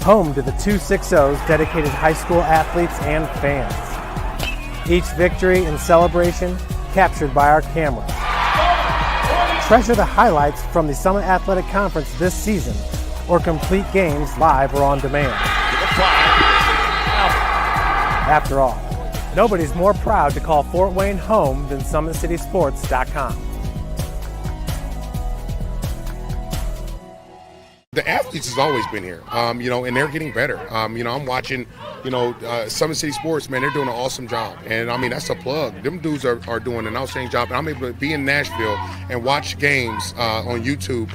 home to the 260's dedicated high school athletes and fans. Each victory and celebration captured by our cameras. Treasure the highlights from the Summit Athletic Conference this season, or complete games live or on demand. After all, nobody's more proud to call Fort Wayne home than SummitCitySports.com. The athletes has always been here, and they're getting better. I'm watching, Summit City Sports, man, they're doing an awesome job. And, that's a plug. Them dudes are doing an outstanding job. And I'm able to be in Nashville and watch games on YouTube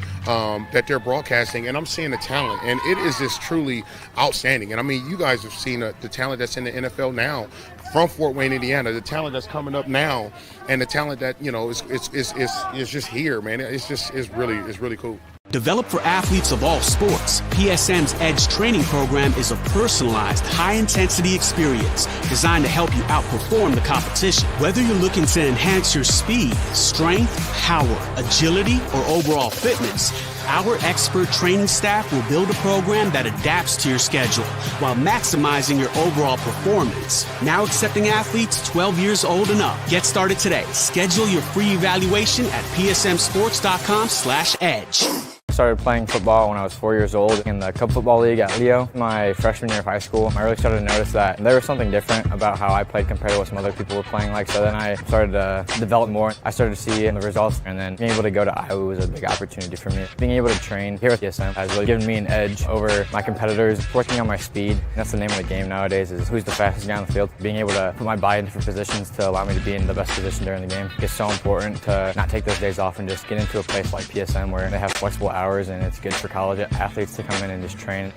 that they're broadcasting, and I'm seeing the talent. And it is just truly outstanding. And, you guys have seen the talent that's in the NFL now from Fort Wayne, Indiana, the talent that's coming up now, and the talent that, is just here, man. It's really cool. Developed for athletes of all sports, PSM's Edge training program is a personalized, high-intensity experience designed to help you outperform the competition. Whether you're looking to enhance your speed, strength, power, agility, or overall fitness, our expert training staff will build a program that adapts to your schedule while maximizing your overall performance. Now accepting athletes 12 years old and up. Get started today. Schedule your free evaluation at psmsports.com/edge. I started playing football when I was 4 years old in the Cub Football League at Leo. My freshman year of high school, I really started to notice that there was something different about how I played compared to what some other people were playing like. So then I started to develop more. I started to see the results, and then being able to go to Iowa was a big opportunity for me. Being able to train here at PSM has really given me an edge over my competitors. Working on my speed, that's the name of the game nowadays, is who's the fastest guy on the field. Being able to put my body in different positions to allow me to be in the best position during the game. It's so important to not take those days off and just get into a place like PSM where they have flexible hours, and it's good for college athletes to come in and just train.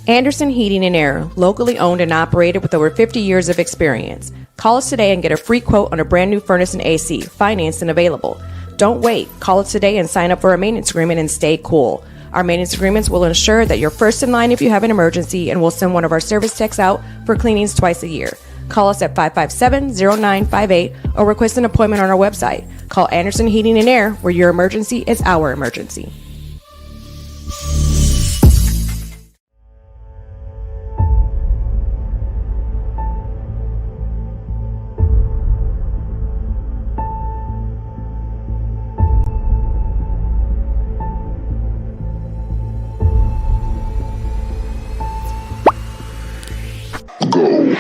Anderson Heating and Air, locally owned and operated with over 50 years of experience. Call us today and get a free quote on a brand new furnace and AC, financed and available. Don't wait. Call us today and sign up for a maintenance agreement and stay cool. Our maintenance agreements will ensure that you're first in line if you have an emergency, and we'll send one of our service techs out for cleanings twice a year. Call us at 557-0958 or request an appointment on our website. Call Anderson Heating and Air, where your emergency is our emergency. Go.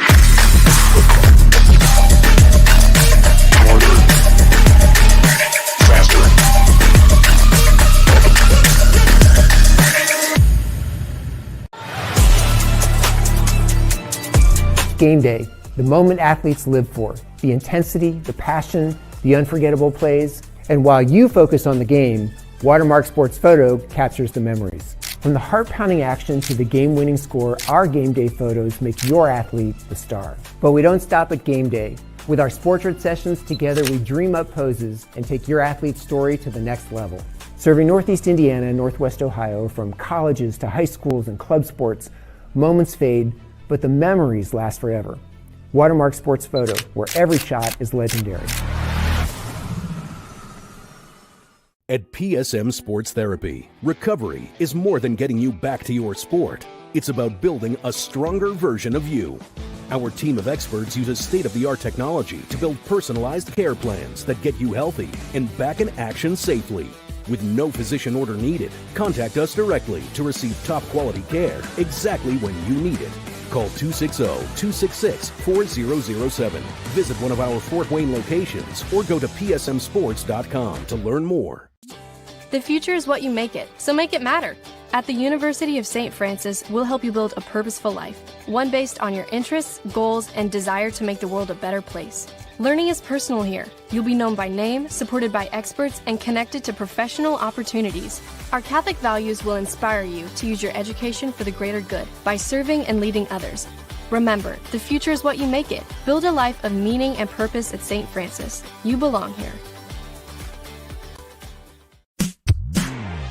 Game day, the moment athletes live for, the intensity, the passion, the unforgettable plays. And while you focus on the game, Watermark Sports Photo captures the memories. From the heart-pounding action to the game-winning score, our game day photos make your athlete the star. But we don't stop at game day. With our Sportrait sessions together, we dream up poses and take your athlete's story to the next level. Serving Northeast Indiana and Northwest Ohio, from colleges to high schools and club sports, moments fade, but the memories last forever. Watermark Sports Photo, where every shot is legendary. At PSM Sports Therapy, recovery is more than getting you back to your sport. It's about building a stronger version of you. Our team of experts uses state-of-the-art technology to build personalized care plans that get you healthy and back in action safely. With no physician order needed, contact us directly to receive top-quality care exactly when you need it. Call 260-266-4007. Visit one of our Fort Wayne locations or go to psmsports.com to learn more. The future is what you make it, so make it matter. At the University of St. Francis, we'll help you build a purposeful life, one based on your interests, goals, and desire to make the world a better place. Learning is personal here. You'll be known by name, supported by experts, and connected to professional opportunities. Our Catholic values will inspire you to use your education for the greater good by serving and leading others. Remember, the future is what you make it. Build a life of meaning and purpose at St. Francis. You belong here.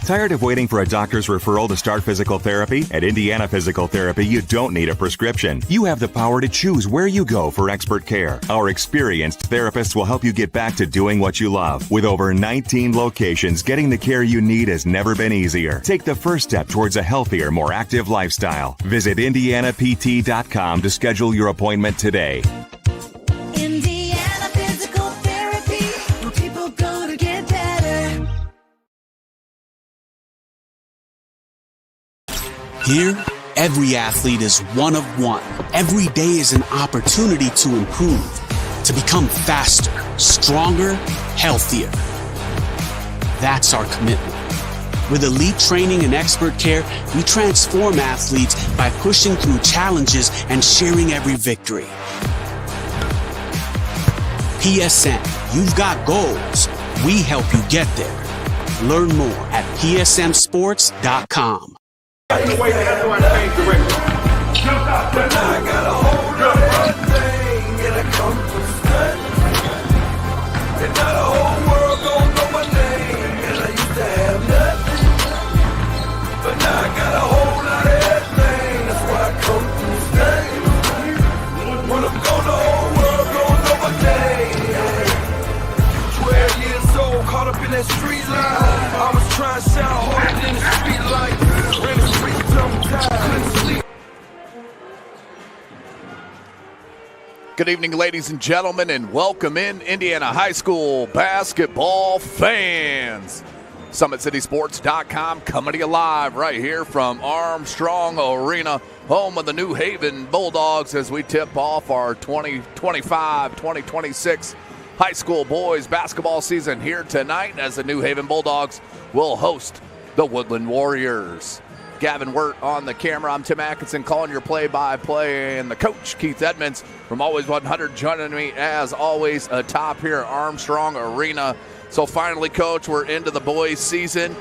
Tired of waiting for a doctor's referral to start physical therapy? At Indiana Physical Therapy, you don't need a prescription. You have the power to choose where you go for expert care. Our experienced therapists will help you get back to doing what you love. With over 19 locations, getting the care you need has never been easier. Take the first step towards a healthier, more active lifestyle. Visit IndianaPT.com to schedule your appointment today. Indiana Physical Therapy, where people go to get better. Here, every athlete is one of one. Every day is an opportunity to improve, to become faster, stronger, healthier. That's our commitment. With elite training and expert care, we transform athletes by pushing through challenges and sharing every victory. PSN, you've got goals. We help you get there. Learn more at psmsports.com. I got a whole lot of everything, and I come from study. And now the whole world don't know my name, and I used to have nothing. But now I got a whole lot of everything, that's why I come from study. When I'm gone, the whole world don't know my name. 12 years old, caught up in that street line. I was trying to shout harder than the street light. Ran the street sometimes, couldn't sleep. Good evening, ladies and gentlemen, and welcome in Indiana high school basketball fans. SummitCitySports.com coming to you live right here from Armstrong Arena, home of the New Haven Bulldogs, as we tip off our 2025-2026 high school boys basketball season here tonight, as the New Haven Bulldogs will host the Woodlan Warriors. Gavin Wirt on the camera. I'm Tim Atkinson calling your play-by-play, and the coach, Keith Edmonds, from Always 100, joining me as always atop here at Armstrong Arena. So finally, Coach, we're into the boys' season.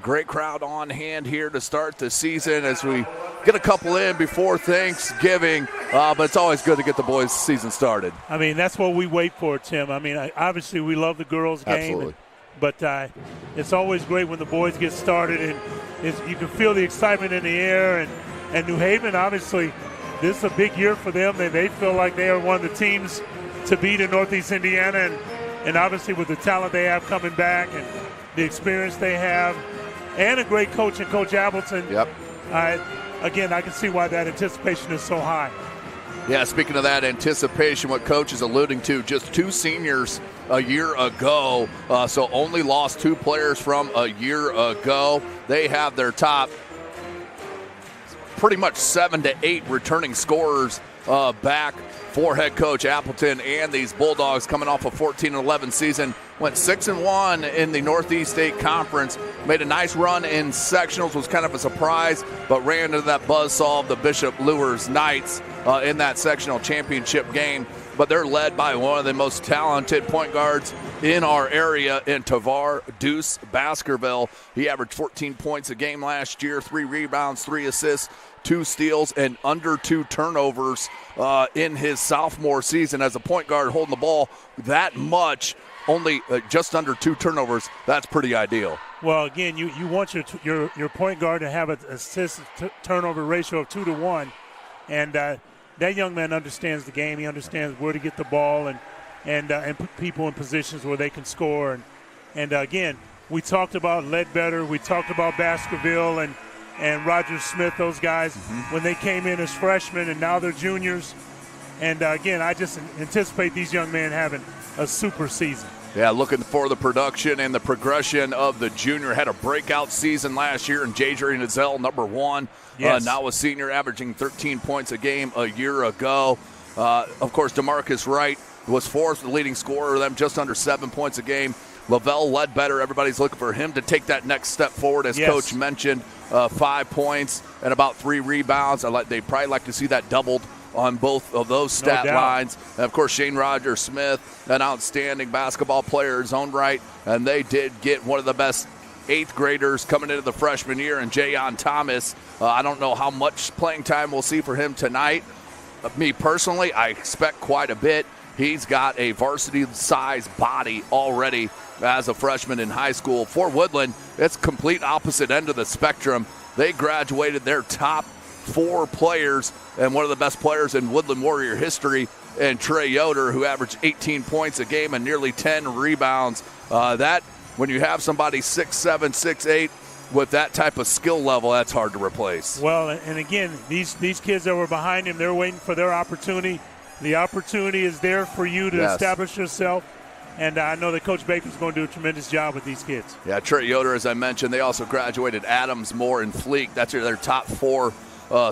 Great crowd on hand here to start the season as we get a couple in before Thanksgiving, but it's always good to get the boys' season started. I mean, that's what we wait for, Tim. I mean, obviously we love the girls' game. Absolutely. But it's always great when the boys get started, and you can feel the excitement in the air. And New Haven, obviously, this is a big year for them. They feel like they are one of the teams to beat in Northeast Indiana. And obviously with the talent they have coming back and the experience they have and a great coach in Coach Appleton, Yep. Again, I can see why that anticipation is so high. Yeah, speaking of that anticipation, what Coach is alluding to, just two seniors a year ago, so only lost two players from a year ago. They have their top pretty much 7 to 8 returning scorers back for head coach Appleton and these Bulldogs, coming off a 14-11 season. Went 6-1 in the Northeast State Conference, made a nice run in sectionals, was kind of a surprise, but ran into that buzzsaw of the Bishop Lures Knights in that sectional championship game. But they're led by one of the most talented point guards in our area in Tavar Deuce Baskerville. He averaged 14 points a game last year, 3 rebounds, 3 assists, 2 steals, and under 2 turnovers in his sophomore season as a point guard, holding the ball that much. Only just under 2 turnovers. That's pretty ideal. Well, again, you want your point guard to have an assist turnover ratio of 2 to 1, and that young man understands the game. He understands where to get the ball and put people in positions where they can score. And again, we talked about Ledbetter, we talked about Baskerville and Roger Smith, those guys when they came in as freshmen, and now they're juniors. And again, I just anticipate these young men having a super season. Yeah, looking for the production and the progression of the junior. Had a breakout season last year, and J.J. Nazell, number 1. Yes. Now a senior, averaging 13 points a game a year ago. Of course, DeMarcus Wright was 4th leading scorer of them, just under 7 points a game. Lavelle Ledbetter, everybody's looking for him to take that next step forward, as Coach mentioned. 5 points and about 3 rebounds. They'd probably like to see that doubled on both of those stat lines. And of course, Shane Roger Smith, an outstanding basketball player in his own right, and they did get one of the best 8th graders coming into the freshman year, and Jayon Thomas. I don't know how much playing time we'll see for him tonight. Me personally, I expect quite a bit. He's got a varsity-size body already as a freshman in high school. For Woodlan, it's complete opposite end of the spectrum. They graduated their top 4 players and one of the best players in Woodland Warrior history, and Trey Yoder, who averaged 18 points a game and nearly 10 rebounds. That, when you have somebody 6'7", 6'8", with that type of skill level, that's hard to replace. Well, and again, these kids that were behind him, they're waiting for their opportunity. The opportunity is there for you to establish yourself. And I know that Coach Baker's going to do a tremendous job with these kids. Yeah, Trey Yoder, as I mentioned, they also graduated Adams, Moore, and Fleek. That's their top 4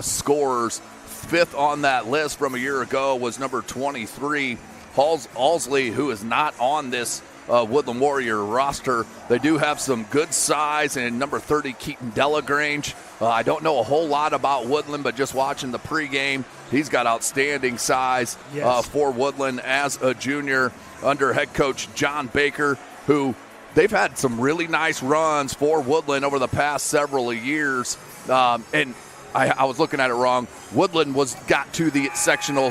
scorers. 5th on that list from a year ago was number 23, Halsley, who is not on this Woodland Warrior roster. They do have some good size, and number 30, Keaton Delagrange. I don't know a whole lot about Woodland, but just watching the pregame, he's got outstanding size for Woodland as a junior under head coach John Baker, who they've had some really nice runs for Woodland over the past several years. And I was looking at it wrong. Woodland got to the sectional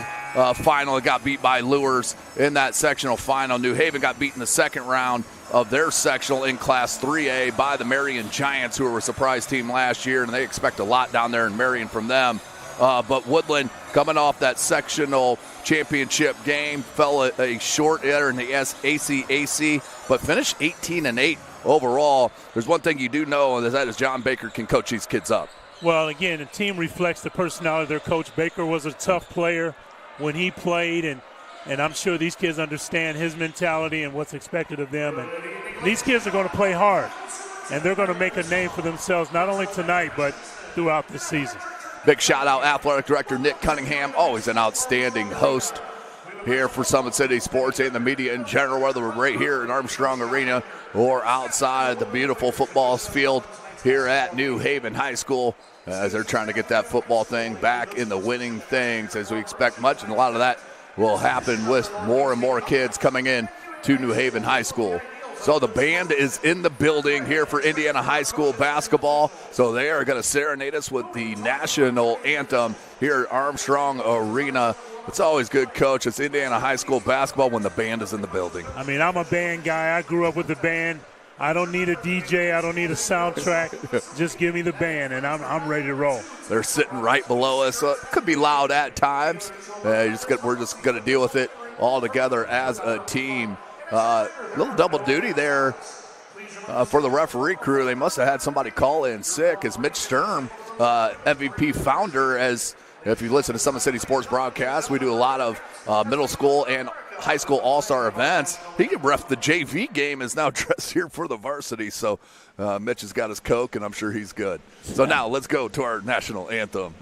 final and got beat by Lures in that sectional final. New Haven got beat in the second round of their sectional in Class 3A by the Marion Giants, who were a surprise team last year, and they expect a lot down there in Marion from them. But Woodland, coming off that sectional championship game, fell a short there in the ACAC, but finished 18-8 overall. There's one thing you do know, and that is John Baker can coach these kids up. Well, again, the team reflects the personality of their coach. Baker was a tough player when he played, and I'm sure these kids understand his mentality and what's expected of them. And these kids are going to play hard, and they're going to make a name for themselves not only tonight but throughout the season. Big shout-out, Athletic Director Nick Cunningham, always an outstanding host here for Summit City Sports and the media in general, whether we're right here in Armstrong Arena or outside the beautiful football field here at New Haven High School, as they're trying to get that football thing back in the winning things, as we expect much, and a lot of that will happen with more and more kids coming in to New Haven High School. So the band is in the building here for Indiana High School basketball, so they are going to serenade us with the national anthem here at Armstrong Arena. It's always good, Coach. It's Indiana High School basketball when the band is in the building. I mean, I'm a band guy. I grew up with the band. I don't need a DJ. I don't need a soundtrack. Just give me the band, and I'm ready to roll. They're sitting right below us. It could be loud at times. We're just going to deal with it all together as a team. Little double duty there for the referee crew. They must have had somebody call in sick, as Mitch Sturm, MVP founder, as if you listen to Summit City Sports broadcast, we do a lot of middle school and high school all-star events. He can ref the JV game, is now dressed here for the varsity. So Mitch has got his Coke, and I'm sure he's good. So now let's go to our national anthem.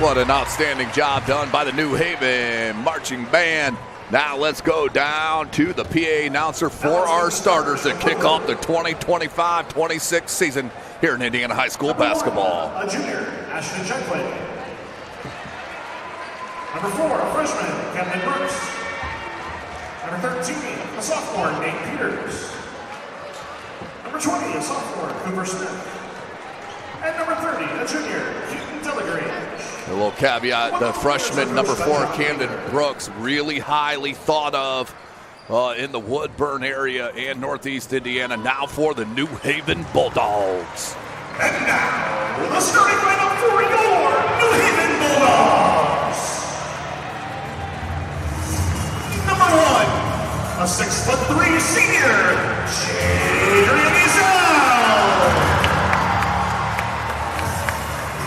What an outstanding job done by the New Haven Marching Band. Now let's go down to the PA announcer for our starters to kick off the 2025-26 season here in Indiana High School basketball. A junior, Ashton Shanklin. Number 4, a freshman, Kevin Brooks. Number 13, a sophomore, Nate Peters. Number 20, a sophomore, Cooper Smith. And number 30, a junior, Keaton Delagrange. A little caveat, the freshman, number 4, Camden Brooks, really highly thought of in the Woodburn area and Northeast Indiana. Now for the New Haven Bulldogs. And now, the starting lineup for your New Haven Bulldogs. Number 1, a 6'3" senior, Jadrian Ezell.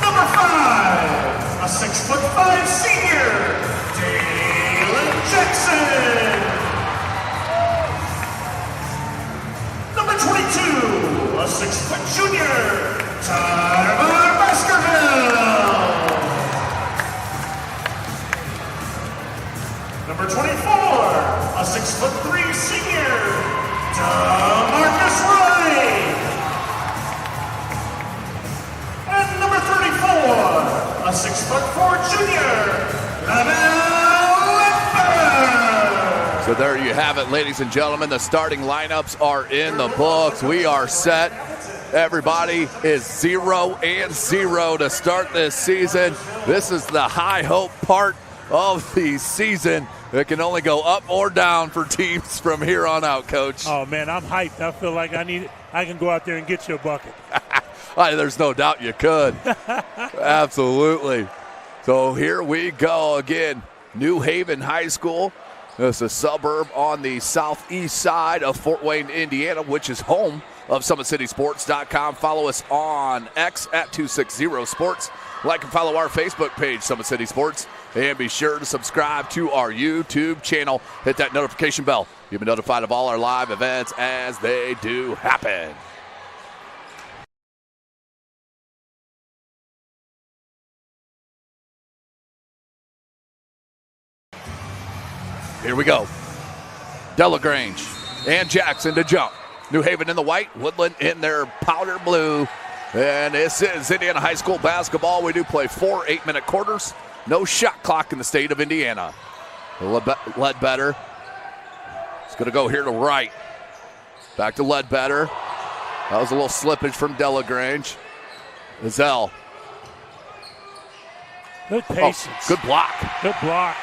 Number 5, a 6'5" senior, Dalen Jackson. Number 22, a 6-foot junior, Tyler Baskerville. Number 24, a 6'3" senior, DeMarcus Wright. And number 34, a 6'4" junior, Lavelle Ledbetter. So there you have it, ladies and gentlemen. The starting lineups are in the books. We are set. Everybody is 0-0 to start this season. This is the high hope part of the season. It can only go up or down for teams from here on out, Coach. Oh, man, I'm hyped. I feel like I can go out there and get you a bucket. There's no doubt you could. Absolutely. So here we go again. New Haven High School. It's a suburb on the southeast side of Fort Wayne, Indiana, which is home of SummitCitySports.com. Follow us on X at 260sports. Like and follow our Facebook page, Summit City Sports. And be sure to subscribe to our YouTube channel. Hit that notification bell. You'll be notified of all our live events as they do happen. Here we go. Delagrange and Jackson to jump. New Haven in the white, Woodlan in their powder blue. And this is Indiana High School basketball. We do play 4 8-minute quarters. No shot clock in the state of Indiana. Ledbetter. It's going to go here to right. Back to Ledbetter. That was a little slippage from Delagrange. Ezell. Good patience. Good block. Good block.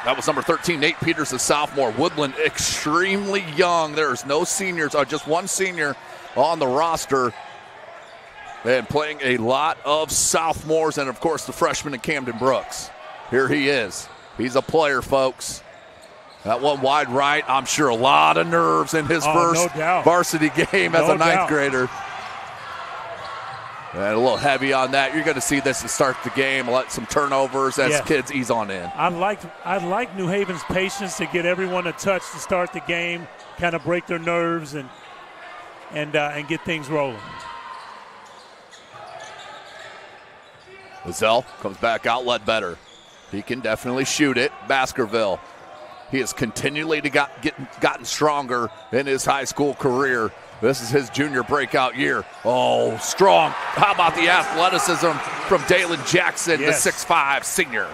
That was number 13, Nate Peters, a sophomore. Woodland, extremely young. There's no seniors, just one senior on the roster. And playing a lot of sophomores and, of course, the freshman in Camden Brooks. Here he is. He's a player, folks. That one wide right, I'm sure a lot of nerves in his first varsity game as a ninth grader. And a little heavy on that. You're going to see this to start the game. Let some turnovers as kids ease on in. I like New Haven's patience to get everyone a touch to start the game, kind of break their nerves and get things rolling. Ezell comes back out, Ledbetter. He can definitely shoot it. Baskerville. He has continually gotten stronger in his high school career. This is his junior breakout year. Oh, strong. How about the athleticism from Dalen Jackson, the 6'5" senior.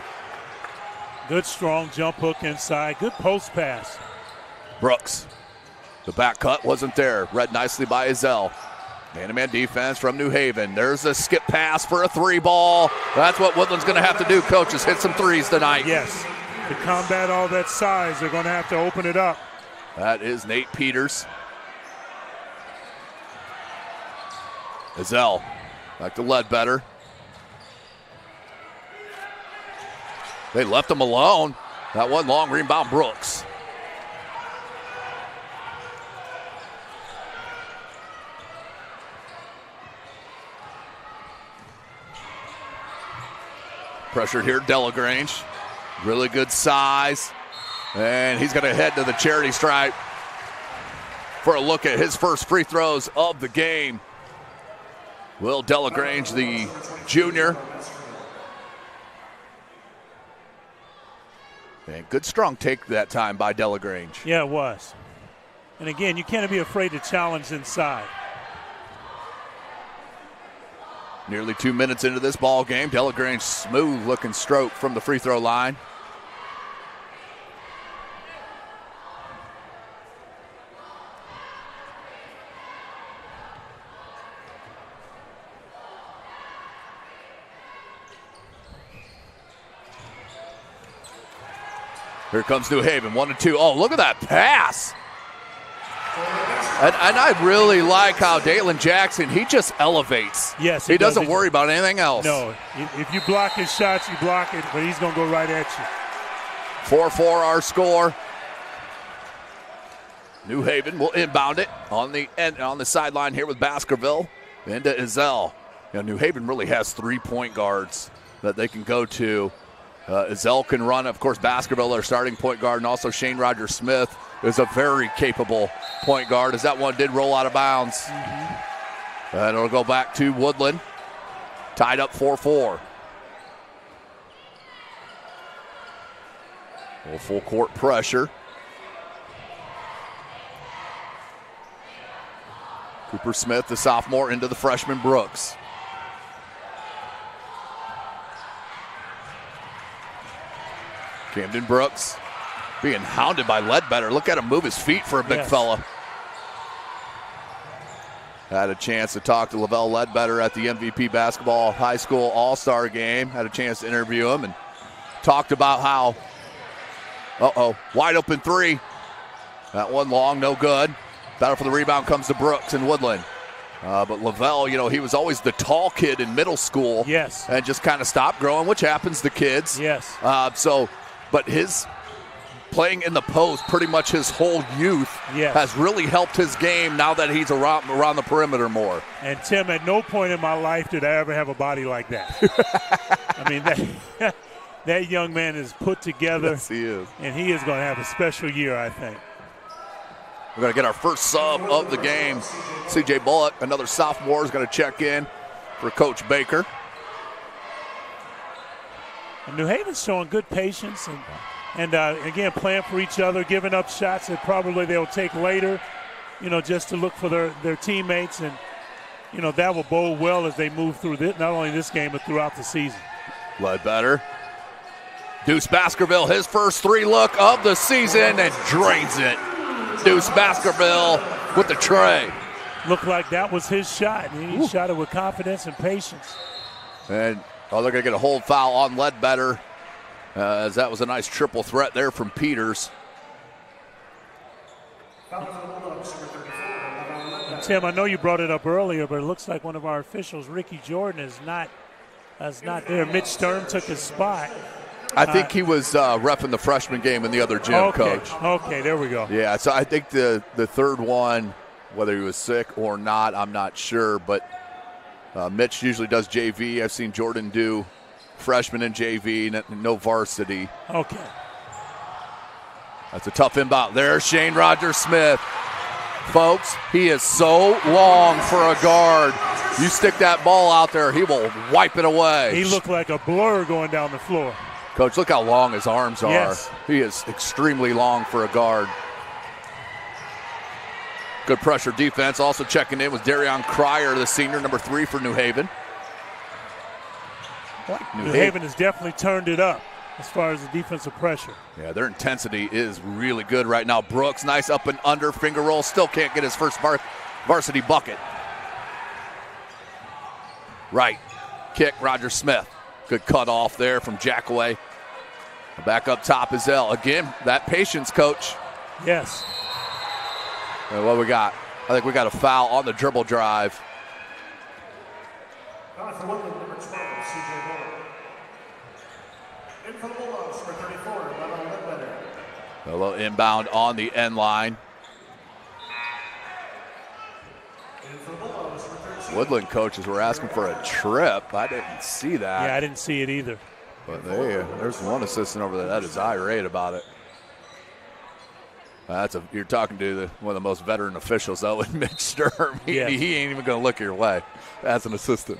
Good, strong jump hook inside. Good post pass. Brooks. The back cut wasn't there. Read nicely by Ezell. Man-to-man defense from New Haven. There's a skip pass for a 3-ball. That's what Woodland's going to have to do, coaches. Hit some threes tonight. Yes. To combat all that size, they're going to have to open it up. That is Nate Peters. Ezell back to Ledbetter. They left him alone. That one long rebound, Brooks. Pressured here, Delagrange. Really good size. And he's going to head to the charity stripe for a look at his first free throws of the game. Will Delagrange, the junior. And good strong take that time by Delagrange. Yeah, it was. And again, you can't be afraid to challenge inside. Nearly 2 minutes into this ball game, Delagrange smooth looking stroke from the free throw line. Here comes New Haven, 1-2. Oh, look at that pass. And I really like how Dalen Jackson, he just elevates. Yes, he doesn't worry about anything else. No, if you block his shots, you block it, but he's going to go right at you. 4-4 our score. New Haven will inbound it on the sideline here with Baskerville into Ezell. New Haven really has 3 point guards that they can go to. Ezell can run. Of course, Baskerville, their starting point guard, and also Shane Rogers-Smith is a very capable point guard, as that one did roll out of bounds. Mm-hmm. And it'll go back to Woodlan, tied up 4-4. Full court pressure. Cooper Smith, the sophomore, into the freshman Brooks. Camden Brooks being hounded by Ledbetter. Look at him move his feet for a big fella. Had a chance to talk to Lavelle Ledbetter at the MVP basketball high school all-star game. Had a chance to interview him and talked about how, wide open three. That one long, no good. Battle for the rebound comes to Brooks and Woodland. But Lavelle, he was always the tall kid in middle school. Yes. And just kind of stopped growing, which happens to kids. Yes. But his playing in the post pretty much his whole youth has really helped his game now that he's around the perimeter more. And Tim, at no point in my life did I ever have a body like that. I mean, that young man is put together. Yes, he is. And he is going to have a special year, I think. We're going to get our first sub of the game. C.J. Bullock, another sophomore, is going to check in for Coach Baker. And New Haven's showing good patience and again, playing for each other, giving up shots that probably they'll take later, just to look for their teammates. And, that will bode well as they move through not only this game, but throughout the season. Ledbetter. Deuce Baskerville, his first 3 look of the season, and drains it. Deuce Baskerville with the tray. Looked like that was his shot. He shot it with confidence and patience. And they're going to get a hold foul on Ledbetter, as that was a nice triple threat there from Peters. And Tim, I know you brought it up earlier, but it looks like one of our officials, Ricky Jordan, is not there. Mitch Stern took his spot. I think he was reffing the freshman game in the other gym, Coach. Okay, there we go. Yeah, so I think the third one, whether he was sick or not, I'm not sure. But Mitch usually does JV. I've seen Jordan do freshman and JV, no varsity. Okay. That's a tough inbound. There's Shane Rogers-Smith. Folks, he is so long for a guard. You stick that ball out there, he will wipe it away. He looked like a blur going down the floor. Coach, look how long his arms are. Yes. He is extremely long for a guard. Good pressure defense. Also checking in was Darion Cryer, the senior, number 3 for New Haven. New Haven has definitely turned it up as far as the defensive pressure. Yeah, their intensity is really good right now. Brooks, nice up and under finger roll. Still can't get his first varsity bucket. Right. Kick, Roger Smith. Good cut off there from Jackaway. Back up top is L. Again, that patience, Coach. Yes. And what we got? I think we got a foul on the dribble drive. Foul for Woodland, number 12, C.J. Bullock. In for the Bulldogs, for 34, Ledbetter. A little inbound on the end line. Woodland coaches were asking for a trip. I didn't see that. Yeah, I didn't see it either. But there's one assistant over there that is irate about it. You're talking to one of the most veteran officials, though, in Mitch Sturm. He ain't even going to look your way as an assistant.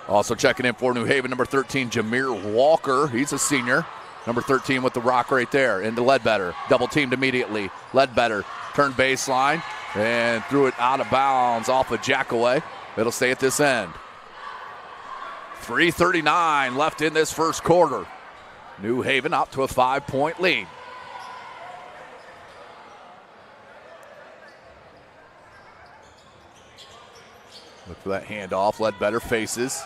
Also checking in for New Haven, number 13, Jameer Walker. He's a senior. Number 13 with the rock right there into Ledbetter. Double teamed immediately. Ledbetter turned baseline and threw it out of bounds off of Jackaway. It'll stay at this end. 3:39 left in this first quarter. New Haven up to a 5-point lead. Look for that handoff. Ledbetter faces.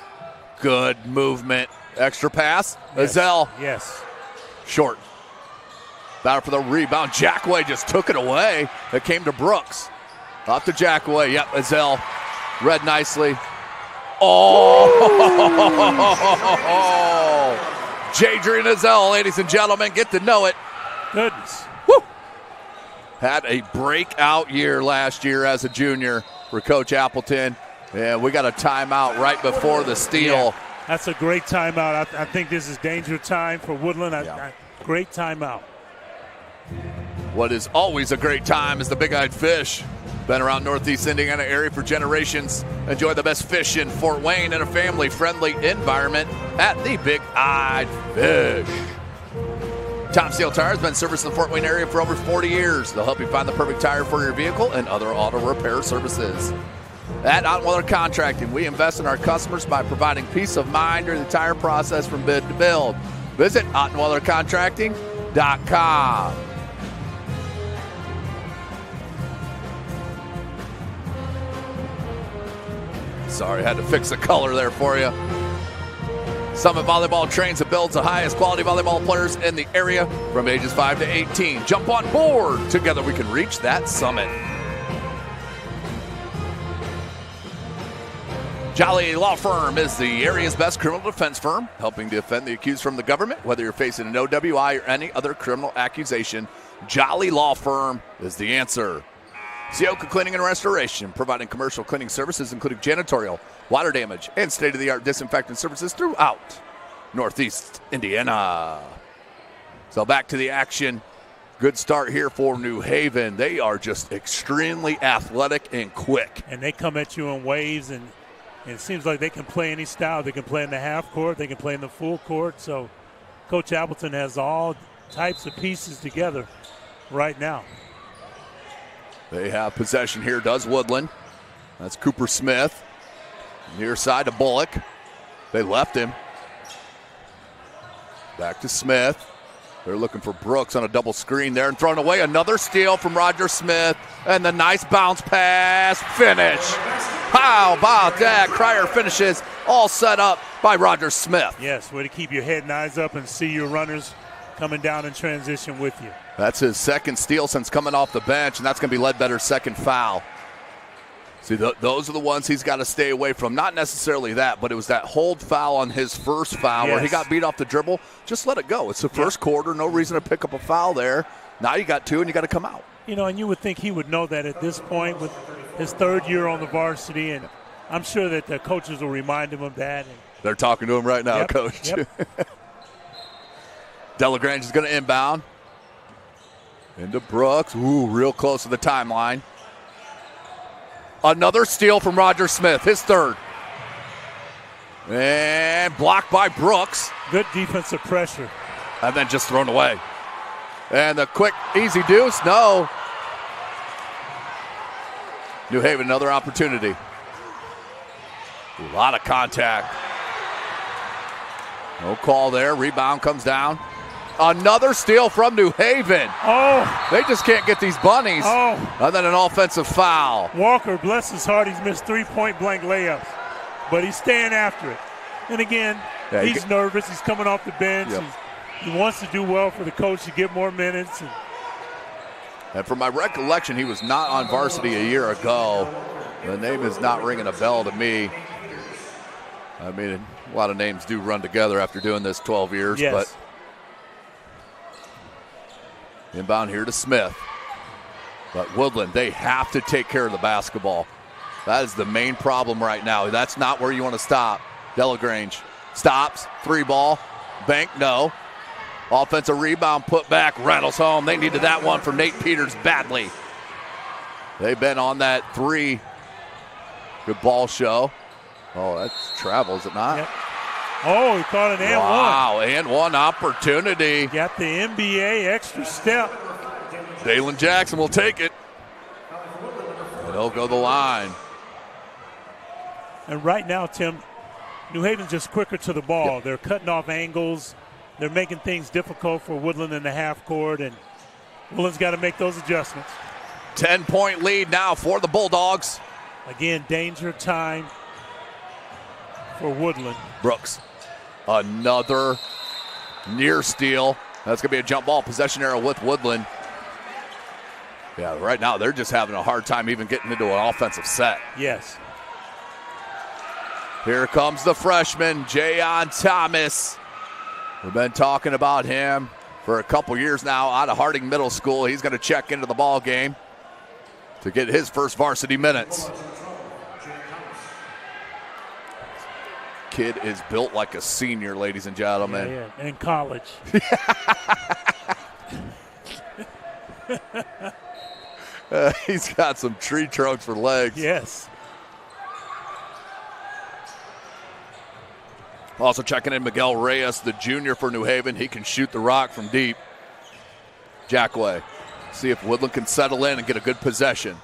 Good movement. Extra pass. Yes. Ezell. Yes. Short. Battle for the rebound. Jackway just took it away. It came to Brooks. Up to Jackway. Yep, Ezell read nicely. Oh! Jadrian Ezell, ladies and gentlemen, get to know it. Goodness. Woo! Had a breakout year last year as a junior for Coach Appleton. And we got a timeout right before the steal. Yeah, that's a great timeout. I think this is danger time for Woodland. Great timeout. What is always a great time is the Big Eyed Fish. Been around Northeast Indiana area for generations. Enjoy the best fish in Fort Wayne in a family-friendly environment at the Big Eyed Fish. Top Steel Tire has been serviced in the Fort Wayne area for over 40 years. They'll help you find the perfect tire for your vehicle and other auto repair services. At Ottenweiler Contracting, we invest in our customers by providing peace of mind during the tire process from bid to build. Visit OttenweilerContracting.com. Sorry, had to fix the color there for you. Summit Volleyball trains and builds the highest quality volleyball players in the area from ages 5 to 18. Jump on board. Together we can reach that summit. Jolly Law Firm is the area's best criminal defense firm, helping to defend the accused from the government. Whether you're facing an OWI or any other criminal accusation, Jolly Law Firm is the answer. Sioka Cleaning and Restoration, providing commercial cleaning services including janitorial, water damage, and state-of-the-art disinfectant services throughout Northeast Indiana. So back to the action. Good start here for New Haven. They are just extremely athletic and quick. And they come at you in waves, and it seems like they can play any style. They can play in the half court. They can play in the full court. So Coach Appleton has all types of pieces together right now. They have possession here, does Woodland. That's Cooper Smith. Near side to Bullock. They left him. Back to Smith. They're looking for Brooks on a double screen there and thrown away. Another steal from Roger Smith. And the nice bounce pass finish. How about that? Cryer finishes, all set up by Roger Smith. Yes, way to keep your head and eyes up and see your runners coming down in transition with you. That's his second steal since coming off the bench, and that's going to be Ledbetter's second foul. See, those are the ones he's got to stay away from. Not necessarily that, but it was that hold foul on his first foul where he got beat off the dribble. Just let it go. It's the first quarter. No reason to pick up a foul there. Now you got two, and you got to come out. You know, and you would think he would know that at this point with his third year on the varsity, and I'm sure that the coaches will remind him of that. They're talking to him right now, Coach. Yep. Delagrange is going to inbound. Into Brooks. Ooh, real close to the timeline. Another steal from Roger Smith, his third. And blocked by Brooks. Good defensive pressure. And then just thrown away. And the quick, easy deuce, no. New Haven, another opportunity. A lot of contact. No call there. Rebound comes down. Another steal from New Haven. Oh. They just can't get these bunnies. Oh. And then an offensive foul. Walker, bless his heart, he's missed 3 point-blank layups. But he's staying after it. And again, he's nervous. He's coming off the bench. Yep. He wants to do well for the coach to get more minutes. And from my recollection, he was not on varsity a year ago. The name is not ringing a bell to me. I mean, a lot of names do run together after doing this 12 years. Yes. But inbound here to Smith. But Woodland, they have to take care of the basketball. That is the main problem right now. That's not where you want to stop. Delagrange stops, 3-ball, bank, no. Offensive rebound, put back, rattles home. They needed that one from Nate Peters badly. They've been on that 3. Good ball show. Oh, that's travel, is it not? Yep. Oh, he caught an and one. Wow, and one opportunity. Got the NBA extra step. Dalen Jackson will take it. And he'll go the line. And right now, Tim, New Haven's just quicker to the ball. Yep. They're cutting off angles. They're making things difficult for Woodland in the half court, and Woodland's got to make those adjustments. 10-point lead now for the Bulldogs. Again, danger time for Woodland. Brooks, another near steal. That's going to be a jump ball possession arrow with Woodlan. Yeah, right now they're just having a hard time even getting into an offensive set. Yes. Here comes the freshman, Jayon Thomas. We've been talking about him for a couple years now out of Harding Middle School. He's going to check into the ball game to get his first varsity minutes. Kid is built like a senior, ladies and gentlemen. Yeah. In college. He's got some tree trunks for legs. Yes. Also checking in Miguel Reyes, the junior for New Haven. He can shoot the rock from deep. Jackway. See if Woodlan can settle in and get a good possession.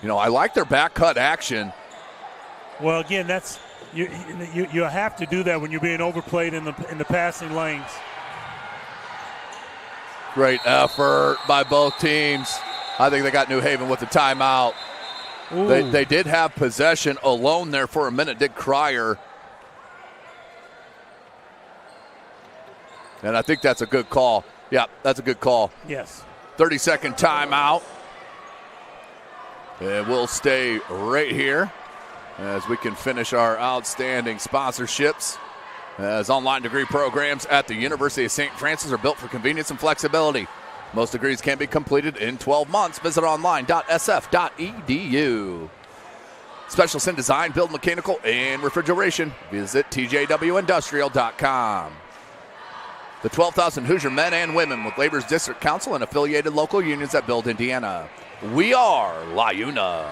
You know, I like their back cut action. Well, again, that's you have to do that when you're being overplayed in the passing lanes. Great effort by both teams. I think they got New Haven with the timeout. They did have possession alone there for a minute, did Cryer. And I think that's a good call. Yeah, that's a good call. Yes. 30-second timeout. And we'll stay right here as we can finish our outstanding sponsorships. As online degree programs at the University of St. Francis are built for convenience and flexibility. Most degrees can be completed in 12 months. Visit online.sf.edu. Specialists in design, build, mechanical, and refrigeration. Visit tjwindustrial.com. The 12,000 Hoosier men and women with Labor's District Council and affiliated local unions that build Indiana. We are LiUNA.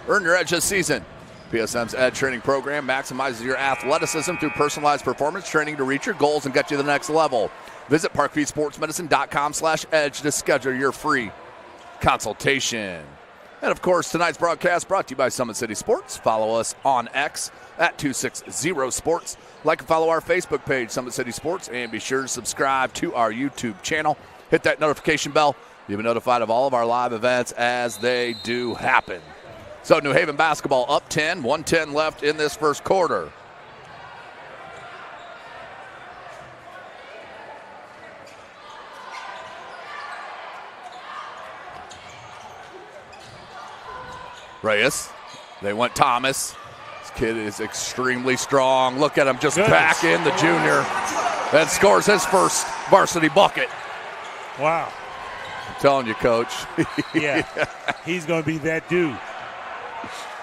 Earn your edge this season. PSM's Ed training program maximizes your athleticism through personalized performance training to reach your goals and get you to the next level. Visit parkviewsportsmedicine.com/edge to schedule your free consultation. And of course, tonight's broadcast brought to you by Summit City Sports. Follow us on X at 260sports. Like and follow our Facebook page, Summit City Sports, and be sure to subscribe to our YouTube channel. Hit that notification bell. You'll be notified of all of our live events as they do happen. So New Haven basketball up 10, 1:10 left in this first quarter. Reyes. They went Thomas. This kid is extremely strong. Look at him just back in the junior. And scores his first varsity bucket. Wow. I'm telling you, Coach. Yeah. He's going to be that dude.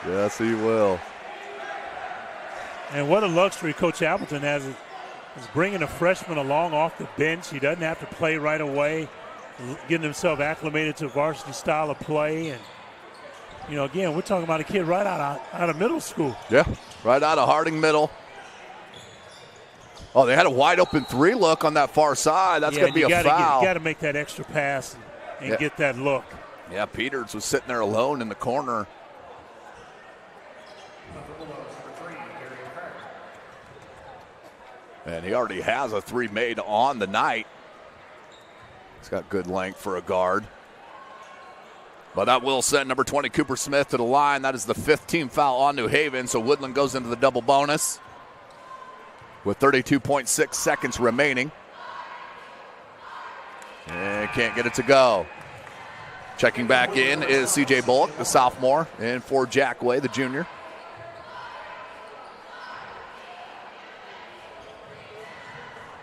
Yes, he will. And what a luxury Coach Appleton has is bringing a freshman along off the bench. He doesn't have to play right away, getting himself acclimated to varsity style of play. And, you know, again, we're talking about a kid right out of middle school. Yeah, right out of Harding Middle. Oh, they had a wide open three look on that far side. That's going to be a foul. You got to make that extra pass and get that look. Yeah, Peters was sitting there alone in the corner. And he already has a three made on the night. He's got good length for a guard. But that will send number 20, Cooper Smith, to the line. That is the 15th foul on New Haven, so Woodlan goes into the double bonus with 32.6 seconds remaining. And can't get it to go. Checking back in is C.J. Bullock, the sophomore, and for Jackway, the junior.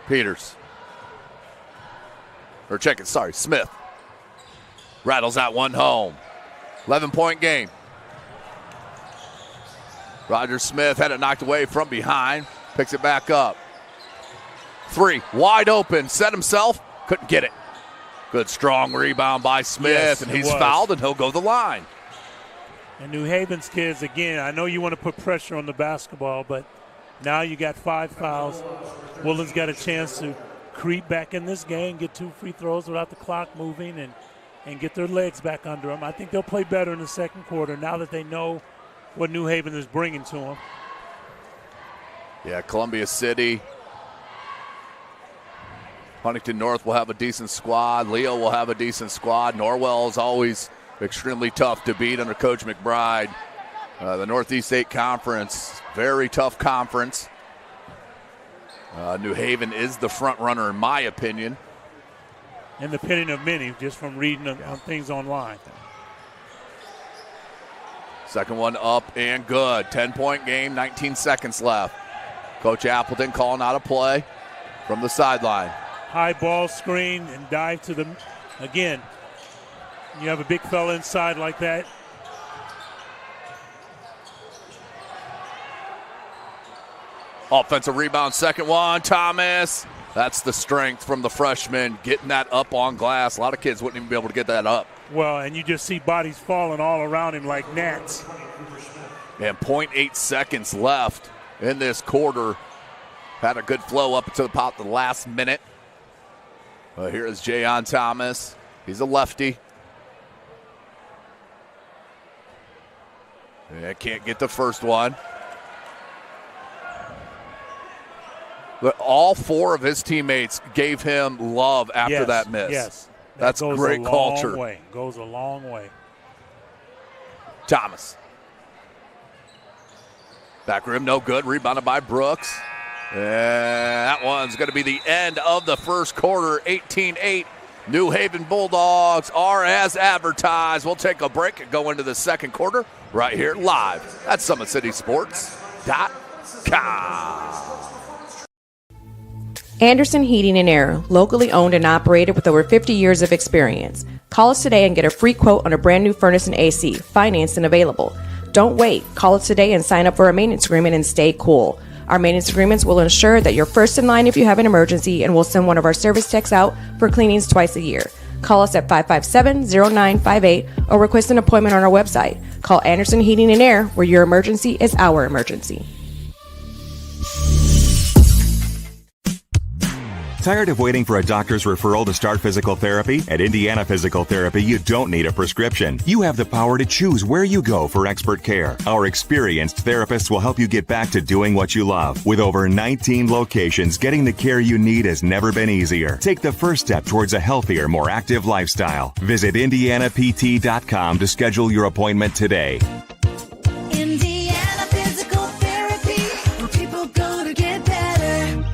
Peters. Or check it, sorry, Smith. Rattles that one home. 11-point game. Roger Smith had it knocked away from behind. Picks it back up. Three, wide open. Set himself, couldn't get it. Good strong rebound by Smith, yes, and he's fouled, and he'll go to the line. And New Haven's kids, again, I know you want to put pressure on the basketball, but now you got 5 fouls. Woodlan's got a chance to creep back in this game, get 2 free throws without the clock moving, and get their legs back under them. I think they'll play better in the second quarter now that they know what New Haven is bringing to them. Yeah, Columbia City. Huntington North will have a decent squad. Leo will have a decent squad. Norwell is always extremely tough to beat under Coach McBride. The Northeast 8 Conference, very tough conference. New Haven is the front runner, in my opinion. In the opinion of many, just from reading on things online. Second one up and good. 10-point game, 19 seconds left. Coach Appleton calling out a play from the sideline. High ball screen and dive to the, again, you have a big fella inside like that. Offensive rebound, second one, Thomas. That's the strength from the freshman, getting that up on glass. A lot of kids wouldn't even be able to get that up. Well, and you just see bodies falling all around him like gnats. And 0.8 seconds left in this quarter. Had a good flow up to about the last minute. Here is Jayon Thomas. He's a lefty. Yeah, can't get the first one. But all four of his teammates gave him love after that miss. Yes. That's great culture. Goes a long way. Thomas. Back rim, no good. Rebounded by Brooks. And that one's going to be the end of the first quarter. 18-8. New Haven Bulldogs are as advertised. We'll take a break and go into the second quarter right here live at SummitCitySports.com. Anderson Heating and Air, locally owned and operated with over 50 years of experience. Call us today and get a free quote on a brand new furnace and AC, financed and available. Don't wait. Call us today and sign up for a maintenance agreement and stay cool. Our maintenance agreements will ensure that you're first in line if you have an emergency, and we'll send one of our service techs out for cleanings twice a year. Call us at 557-0958 or request an appointment on our website. Call Anderson Heating and Air, where your emergency is our emergency. Tired of waiting for a doctor's referral to start physical therapy? At Indiana Physical Therapy, you don't need a prescription. You have the power to choose where you go for expert care. Our experienced therapists will help you get back to doing what you love. With over 19 locations, getting the care you need has never been easier. Take the first step towards a healthier, more active lifestyle. Visit IndianaPT.com to schedule your appointment today. Indiana Physical Therapy, where people go to get better.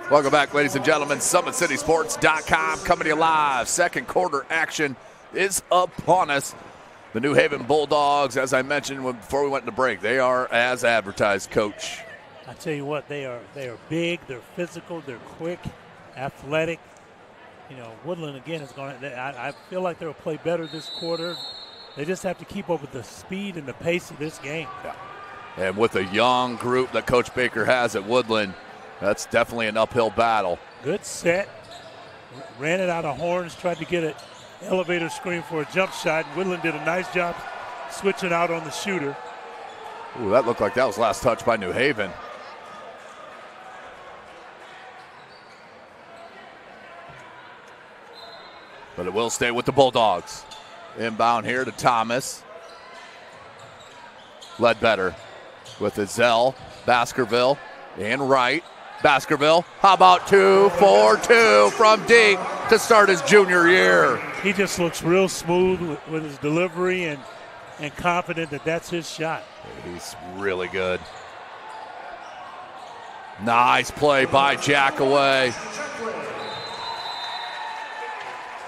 Welcome back, ladies and gentlemen. SummitCitySports.com coming to you live. Second quarter action is upon us. The New Haven Bulldogs, as I mentioned before we went into break, they are as advertised, Coach. I tell you what, they are big, they're physical, they're quick, athletic. You know, Woodlan again is going to. I feel like they'll play better this quarter. They just have to keep up with the speed and the pace of this game. Yeah. And with a young group that Coach Baker has at Woodlan, that's definitely an uphill battle. Good set. Ran it out of horns, tried to get an elevator screen for a jump shot. Woodland did a nice job switching out on the shooter. Ooh, that looked like that was last touch by New Haven. But it will stay with the Bulldogs. Inbound here to Thomas. Ledbetter with Ezell, Baskerville, and Wright. Baskerville, how about 2 for 2 from deep to start his junior year? He just looks real smooth with his delivery and confident that that's his shot. He's really good. Nice play by Jackaway.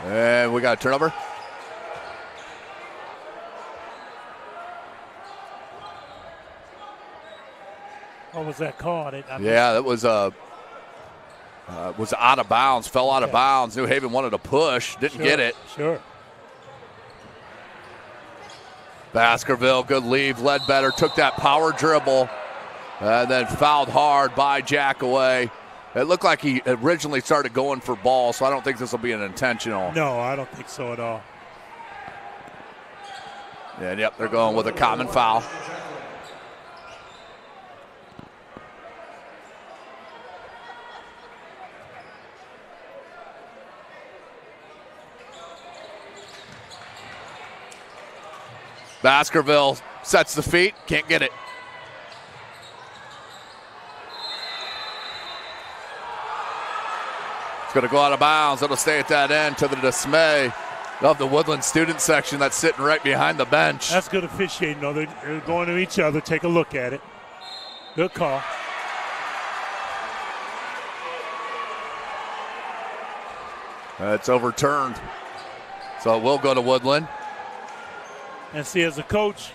And we got a turnover. What was that called? That was out of bounds, fell out of bounds. New Haven wanted to push, didn't get it. Sure. Baskerville, good leave. Ledbetter took that power dribble and then fouled hard by Jackaway. It looked like he originally started going for ball, so I don't think this will be an intentional. No, I don't think so at all. And yep, they're going with a common foul. Baskerville sets the feet, can't get it. It's going to go out of bounds. It'll stay at that end to the dismay of the Woodland student section that's sitting right behind the bench. That's good officiating, though. They're going to each other. Take a look at it. Good call. It's overturned. So it will go to Woodland. And see, as a coach,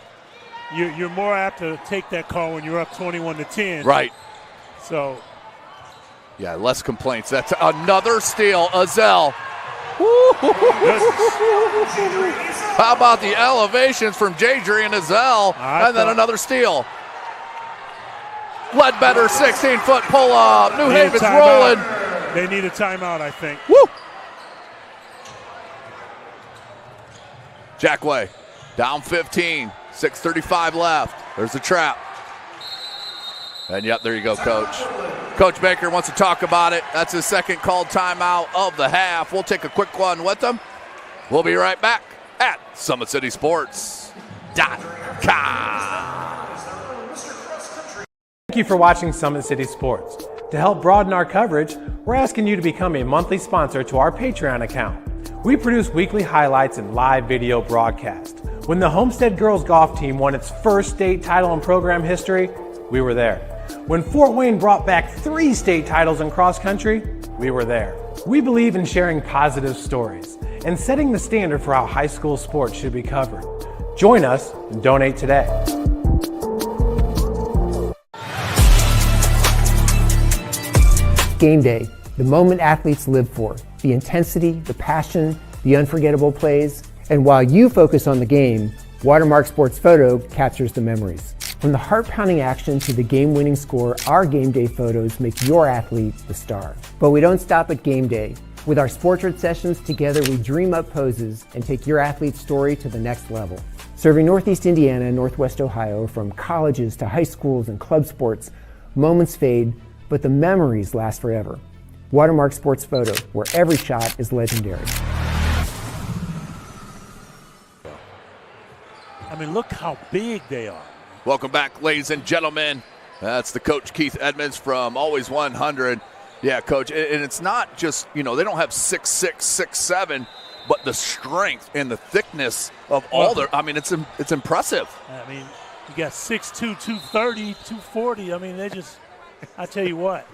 you're more apt to take that call when you're up 21-10. Right. So. Yeah, less complaints. That's another steal. Azell. How about the elevations from Jadri and Azell? And then another steal. Ledbetter, 16-foot pull-up. New Haven's rolling. They need a timeout, I think. Woo! Jackway, down 15, 6:35 left. There's the trap. And yep, there you go, Coach. Coach Baker wants to talk about it. That's his second called timeout of the half. We'll take a quick one with them. We'll be right back at SummitCitySports.com. Thank you for watching Summit City Sports. To help broaden our coverage, we're asking you to become a monthly sponsor to our Patreon account. We produce weekly highlights and live video broadcast. When the Homestead girls golf team won its first state title in program history, we were there. When Fort Wayne brought back 3 state titles in cross country, we were there. We believe in sharing positive stories and setting the standard for how high school sports should be covered. Join us and donate today. Game day, the moment athletes live for, the intensity, the passion, the unforgettable plays. And while you focus on the game, Watermark Sports Photo captures the memories. From the heart-pounding action to the game-winning score, our game day photos make your athlete the star. But we don't stop at game day. With our Sportrait sessions together, we dream up poses and take your athlete's story to the next level. Serving Northeast Indiana and Northwest Ohio, from colleges to high schools and club sports, moments fade, but the memories last forever. Watermark Sports Photo, where every shot is legendary. I mean, look how big they are. Welcome back, ladies and gentlemen. That's the coach, Keith Edmonds, from Always 100. Yeah, Coach, and it's not just, they don't have 6'6", 6'7", but the strength and the thickness of all their, it's impressive. I mean, you got 6'2", 230, 240. I mean, I tell you what.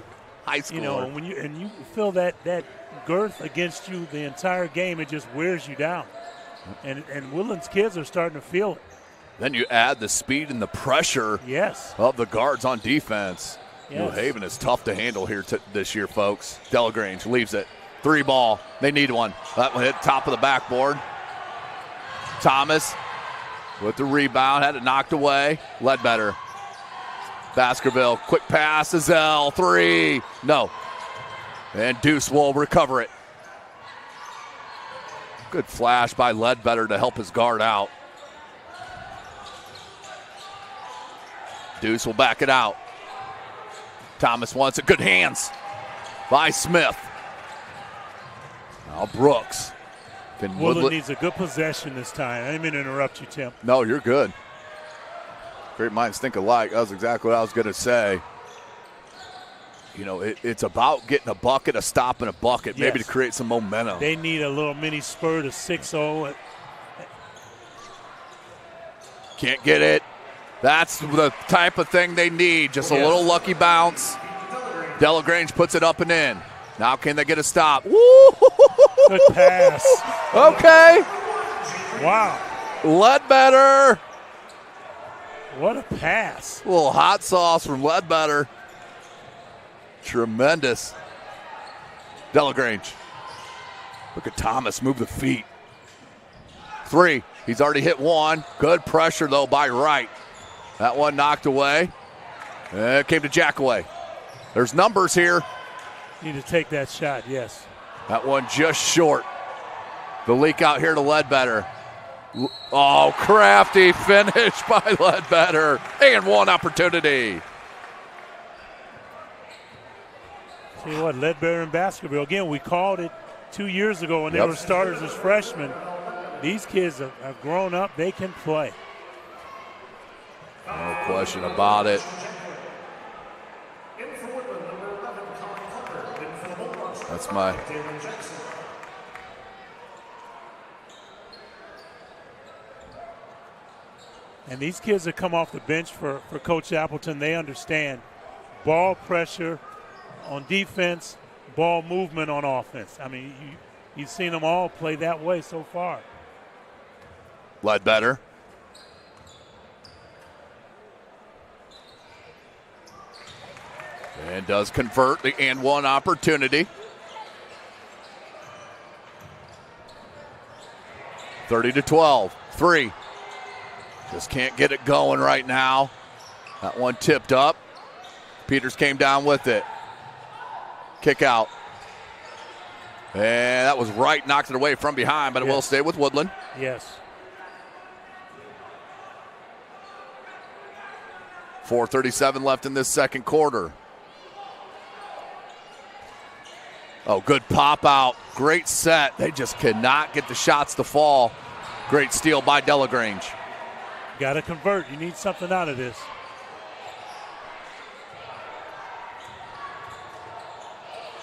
High school. When you feel that girth against you the entire game, it just wears you down. And Woodland's kids are starting to feel it. Then you add the speed and the pressure of the guards on defense. Yes. New Haven is tough to handle here this year, folks. Delagrange leaves it. 3 ball. They need one. That one hit top of the backboard. Thomas with the rebound. Had it knocked away. Ledbetter. Baskerville. Quick pass. Azell. 3. No. And Deuce will recover it. Good flash by Ledbetter to help his guard out. Deuce will back it out. Thomas wants it. Good hands by Smith. Now Brooks. Woodland needs a good possession this time. I didn't mean to interrupt you, Tim. No, you're good. Great minds think alike. That was exactly what I was going to say. It's about getting a bucket, a stop, and a bucket, maybe to create some momentum. They need a little mini spur to 6-0. Can't get it. That's the type of thing they need. Just a little lucky bounce. Delagrange puts it up and in. Now can they get a stop? Woo! Good pass. Okay. Wow. Ledbetter. What a pass. A little hot sauce from Ledbetter. Tremendous. Delagrange. Look at Thomas move the feet. 3. He's already hit 1. Good pressure, though, by Wright. That one knocked away. It came to Jackaway. There's numbers here. Need to take that shot, yes. That one just short. The leak out here to Ledbetter. Oh, crafty finish by Ledbetter. And one opportunity. Tell you what, Ledbetter and Baskerville, again, we called it 2 years ago when they were starters as freshmen. These kids have grown up. They can play. No question about it. And these kids that come off the bench for Coach Appleton, they understand ball pressure on defense, ball movement on offense. I mean, you've seen them all play that way so far. Ledbetter. And does convert the and one opportunity. 30-12. 3. Just can't get it going right now. That one tipped up. Peters came down with it. Kick out. And that was right, knocked it away from behind, but it will stay with Woodlan. Yes. 4:37 left in this second quarter. Oh, good pop out. Great set. They just cannot get the shots to fall. Great steal by Delagrange. Got to convert. You need something out of this.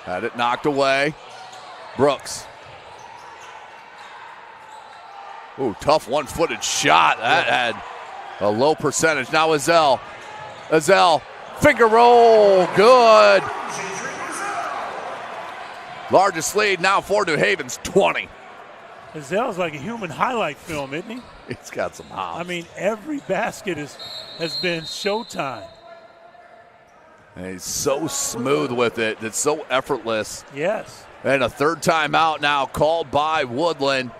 Had it knocked away. Brooks. Ooh, tough one-footed shot. That had a low percentage. Now Azell. Azell, finger roll, good. Largest lead now for New Haven's 20. Azell's like a human highlight film, isn't he? He's got some hops. I mean, every basket has been showtime. And he's so smooth with it. It's so effortless. Yes. And a third timeout now called by Woodlan.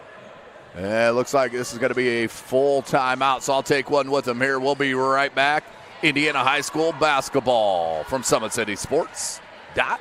And it looks like this is going to be a full timeout, so I'll take one with him here. We'll be right back. Indiana High School basketball from SummitCitySports.com.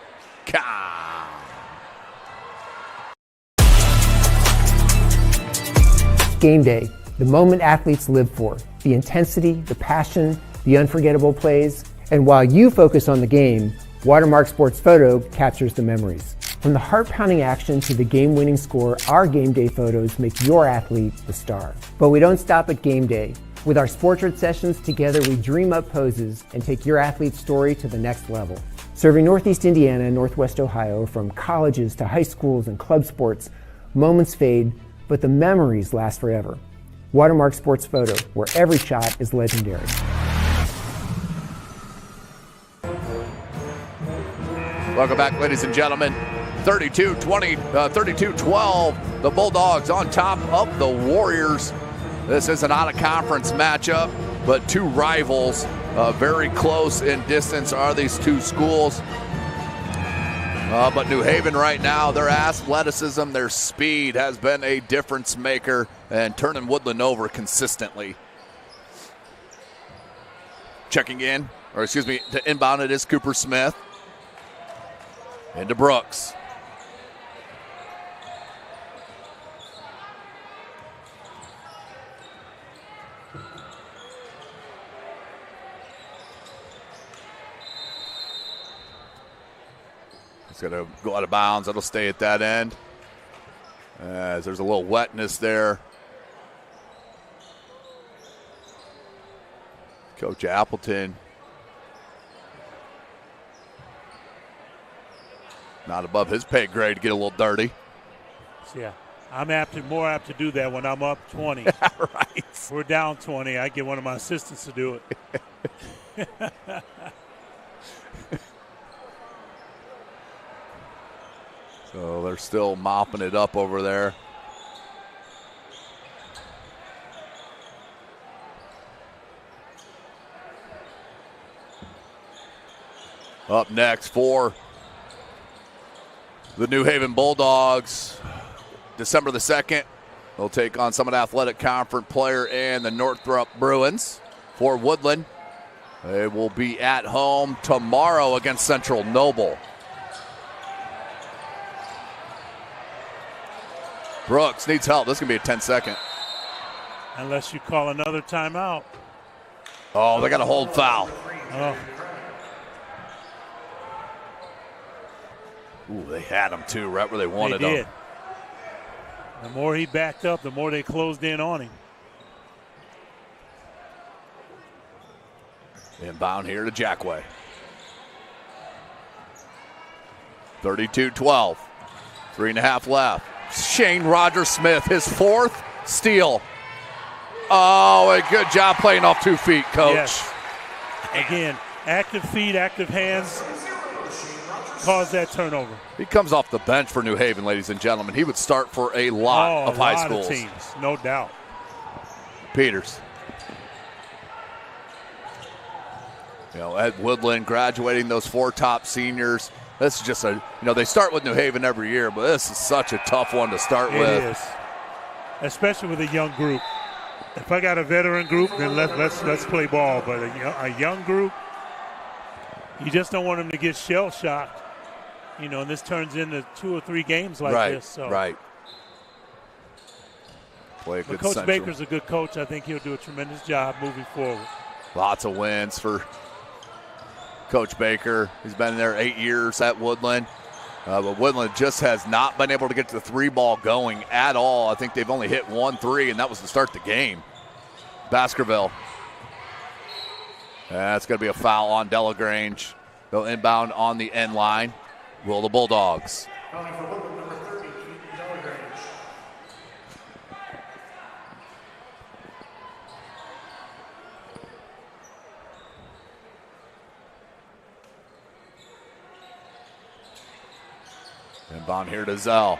Game day, the moment athletes live for, the intensity, the passion, the unforgettable plays. And while you focus on the game, Watermark Sports Photo captures the memories. From the heart-pounding action to the game-winning score, our game day photos make your athlete the star. But we don't stop at game day. With our Sportrait sessions together, we dream up poses and take your athlete's story to the next level. Serving Northeast Indiana and Northwest Ohio, from colleges to high schools and club sports, moments fade, but the memories last forever. Watermark Sports Photo, where every shot is legendary. Welcome back, ladies and gentlemen. 32-12. The Bulldogs on top of the Warriors. This is an out-of-conference matchup, but two rivals very close in distance are these two schools. But New Haven right now, their athleticism, their speed has been a difference maker and turning Woodlan over consistently. Checking in, or excuse me, to inbound it is Cooper Smith. Into Brooks. It's going to go out of bounds. It'll stay at that end. As there's a little wetness there. Coach Appleton. Not above his pay grade to get a little dirty. Yeah, I'm more apt to do that when I'm up 20. Right. We're down 20. I get one of my assistants to do it. So they're still mopping it up over there. Up next for the New Haven Bulldogs, December the 2nd, they'll take on Summit Athletic Conference player and the Northrop Bruins. For Woodlan, they will be at home tomorrow against Central Noble. Brooks needs help. This is going to be a 10-second. Unless you call another timeout. Oh, they got a hold foul. Oh. Ooh, they had him too, right where they wanted him. The more he backed up, the more they closed in on him. Inbound here to Jackway. 32-12. 3.5 left. Shane Rogers-Smith, his fourth steal. Oh, a good job playing off 2 feet, Coach. Yes. Again, active feet, active hands caused that turnover. He comes off the bench for New Haven, ladies and gentlemen. He would start for a lot of high schools. Of teams, no doubt. Peters. At Woodlan, graduating those 4 top seniors. This is just they start with New Haven every year, but this is such a tough one to start with. It is, especially with a young group. If I got a veteran group, then let's play ball. But a young group, you just don't want them to get shell-shocked. And this turns into 2 or 3 games like this. So. Right. Play a good Coach Central. Baker's a good coach. I think he'll do a tremendous job moving forward. Lots of wins for Coach Baker. He's been there 8 years at Woodlan. But Woodlan just has not been able to get the 3-ball going at all. I think they've only hit 1 3, and that was to start the game. Baskerville. That's going to be a foul on Delagrange. They'll inbound on the end line. Will the Bulldogs. Inbound here to Zell.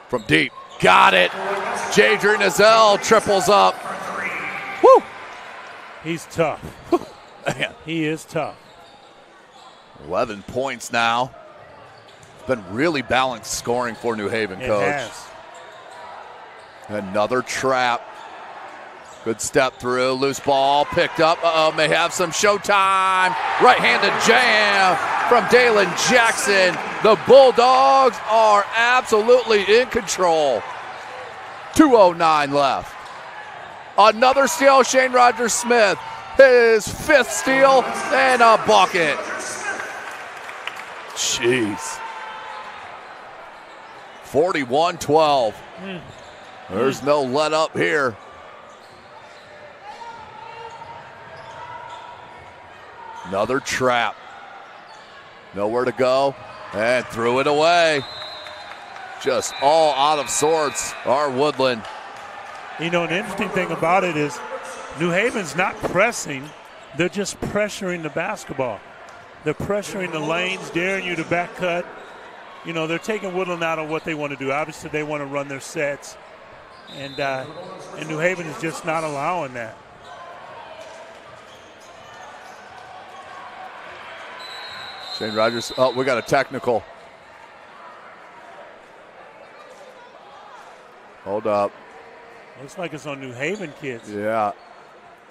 From deep. Got it. Jadrian Zell triples up. Woo! He's tough. Man. He is tough. 11 points now. Been really balanced scoring for New Haven, Coach. It has. Another trap. Good step through. Loose ball picked up. May have some showtime. Right-handed jam from Dalen Jackson. The Bulldogs are absolutely in control. 2:09 left. Another steal, Shane Rogers-Smith. His 5th steal and a bucket. Jeez. 41-12. There's no let up here. Another trap. Nowhere to go. And threw it away. Just all out of sorts are Woodlan. An interesting thing about it is New Haven's not pressing. They're just pressuring the basketball. They're pressuring the lanes, daring you to back cut. They're taking Woodlan out of what they want to do. Obviously, they want to run their sets. And New Haven is just not allowing that. Shane Rogers, we got a technical. Hold up. Looks like it's on New Haven kids. Yeah.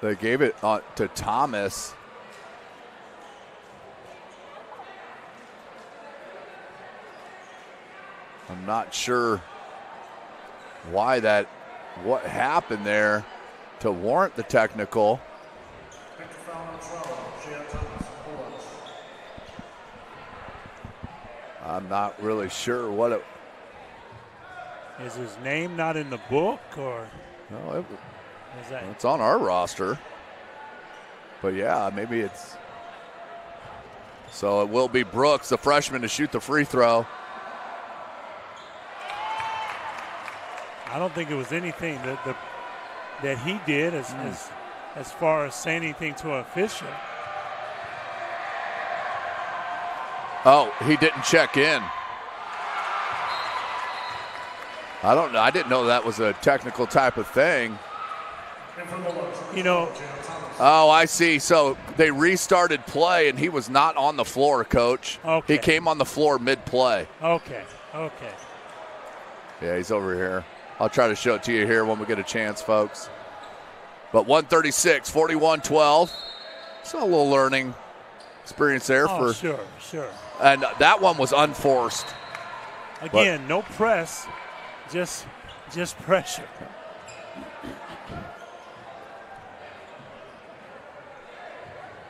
They gave it to Thomas. I'm not sure what happened there to warrant the technical. I'm not really sure what it. Is his name not in the book, or? No, it's on our roster. But yeah, maybe it's. So it will be Brooks, the freshman, to shoot the free throw. I don't think it was anything that he did as far as saying anything to an official. Oh, he didn't check in. I don't know. I didn't know that was a technical type of thing. Oh, I see. So they restarted play, and he was not on the floor, Coach. Okay. He came on the floor mid-play. Okay. Yeah, he's over here. I'll try to show it to you here when we get a chance, folks. But 136, 41-12. So a little learning experience there for. Sure. And that one was unforced. Again, no press, just pressure.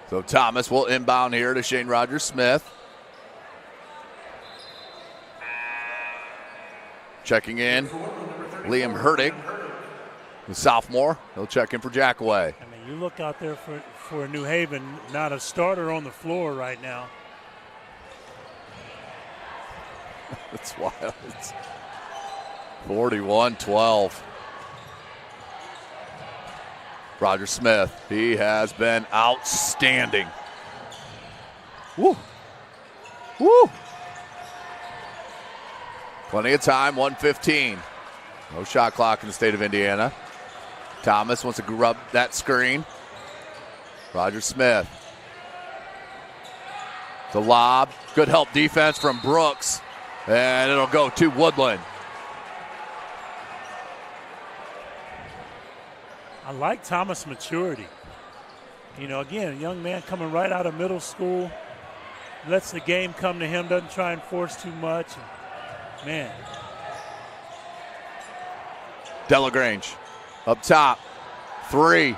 So Thomas will inbound here to Shane Rogers-Smith. Checking in, Liam Hurtig, the sophomore. He'll check in for Jackaway. You look out there for New Haven, not a starter on the floor right now. That's wild. 41-12. Roger Smith, he has been outstanding. Woo. Woo. Plenty of time, 1:15. No shot clock in the state of Indiana. Thomas wants to grub that screen. Roger Smith. The lob. Good help defense from Brooks. And it'll go to Woodlan. I like Thomas' maturity. You know, again, a young man coming right out of middle school, lets the game come to him, doesn't try and force too much. Man. Delagrange up top. 3.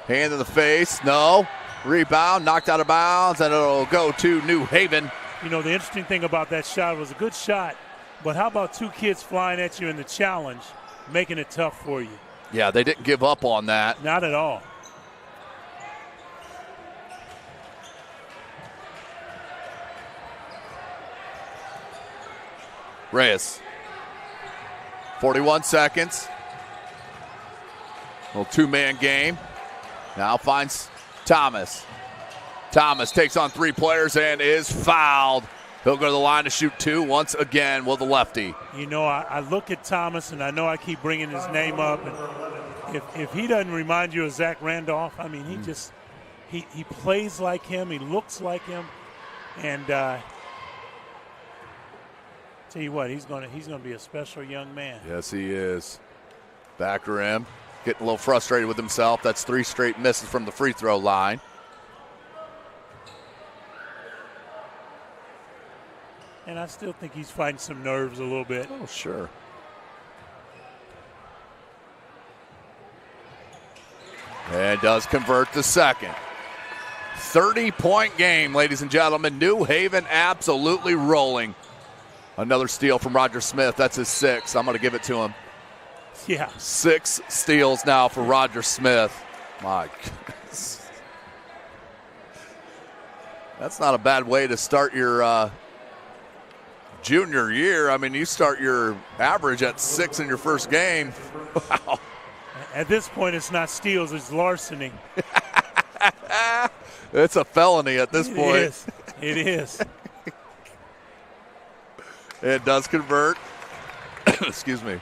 Hand in the face. No. Rebound. Knocked out of bounds. And it'll go to New Haven. You know, the interesting thing about that shot was a good shot. But how about 2 kids flying at you in the challenge, making it tough for you? Yeah, they didn't give up on that. Not at all. Reyes. 41 seconds. Little 2-man game. Now finds Thomas. Thomas takes on 3 players and is fouled. He'll go to the line to shoot 2 once again with the lefty. You know, I look at Thomas, and I know I keep bringing his name up. And if he doesn't remind you of Zach Randolph, I mean, he plays like him. He looks like him. And tell you what, he's gonna be a special young man. Yes, he is. Back rim, getting a little frustrated with himself. That's 3 straight misses from the free throw line. And I still think he's fighting some nerves a little bit. Oh, sure. And does convert the second. 30-point game, ladies and gentlemen. New Haven absolutely rolling. Another steal from Roger Smith. That's his 6th. I'm going to give it to him. Yeah. 6 steals now for Roger Smith. My goodness. That's not a bad way to start your junior year. I mean, you start your average at 6 in your first game. Wow. At this point, it's not steals, it's larceny. It's a felony at this point. It is. It is. It does convert. Excuse me.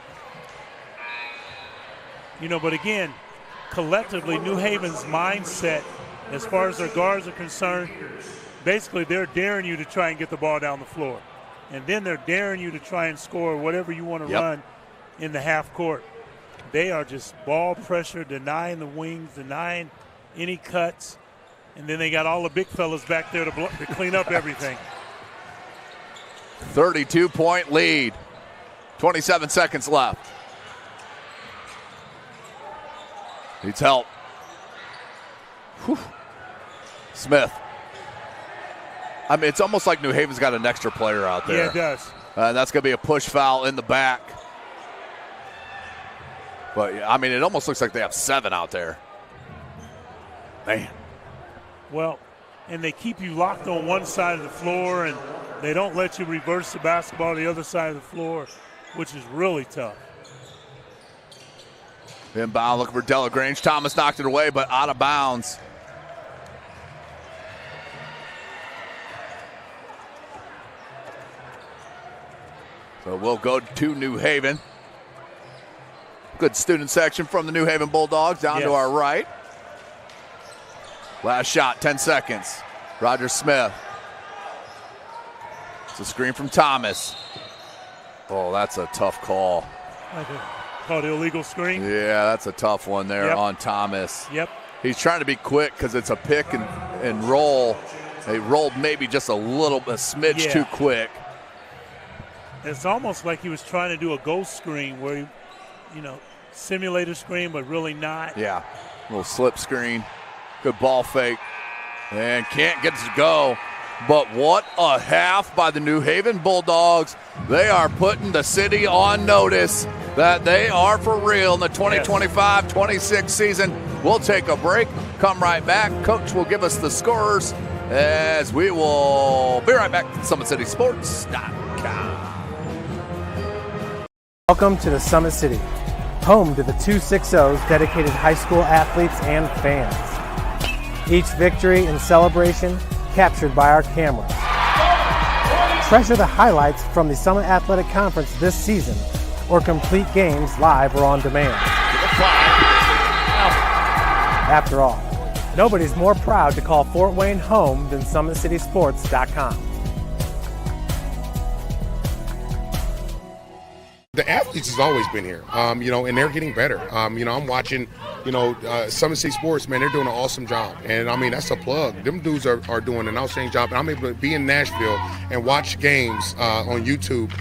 You know, but again, collectively, New Haven's mindset, as far as their guards are concerned, basically they're daring you to try and get the ball down the floor. And then they're daring you to try and score whatever you want to run in the half court. They are just ball pressure, denying the wings, denying any cuts. And then they got all the big fellas back there to clean up everything. 32-point lead. 27 seconds left. Needs help. Whew. Smith. I mean, it's almost like New Haven's got an extra player out there. Yeah, it does. That's going to be a push foul in the back. But, I mean, it almost looks like they have 7 out there. Man. Well, and they keep you locked on one side of the floor, and they don't let you reverse the basketball to the other side of the floor, which is really tough. Inbound looking for Delagrange. Thomas knocked it away, but out of bounds. So we'll go to New Haven. Good student section from the New Haven Bulldogs down to our right. Last shot, 10 seconds. Roger Smith. It's a screen from Thomas. Oh, that's a tough call. Called illegal screen? Yeah, that's a tough one there on Thomas. Yep. He's trying to be quick because it's a pick and roll. They rolled maybe just a smidge too quick. It's almost like he was trying to do a ghost screen where he, simulate a screen, but really not. Yeah, little slip screen. Good ball fake. And can't get to go. But what a half by the New Haven Bulldogs. They are putting the city on notice that they are for real in the 2025-26 season. We'll take a break, come right back. Coach will give us the scorers as we will be right back to SummitCitySports.com. Welcome to the Summit City. home to the 260s dedicated high school athletes and fans. Each victory and celebration captured by our cameras. Treasure the highlights from the Summit Athletic Conference this season, or complete games live or on demand. After all, nobody's more proud to call Fort Wayne home than SummitCitySports.com. The athletes has always been here, and they're getting better. I'm watching, Summit City Sports, man, they're doing an awesome job. And, that's a plug. Them dudes are doing an outstanding job. And I'm able to be in Nashville and watch games on YouTube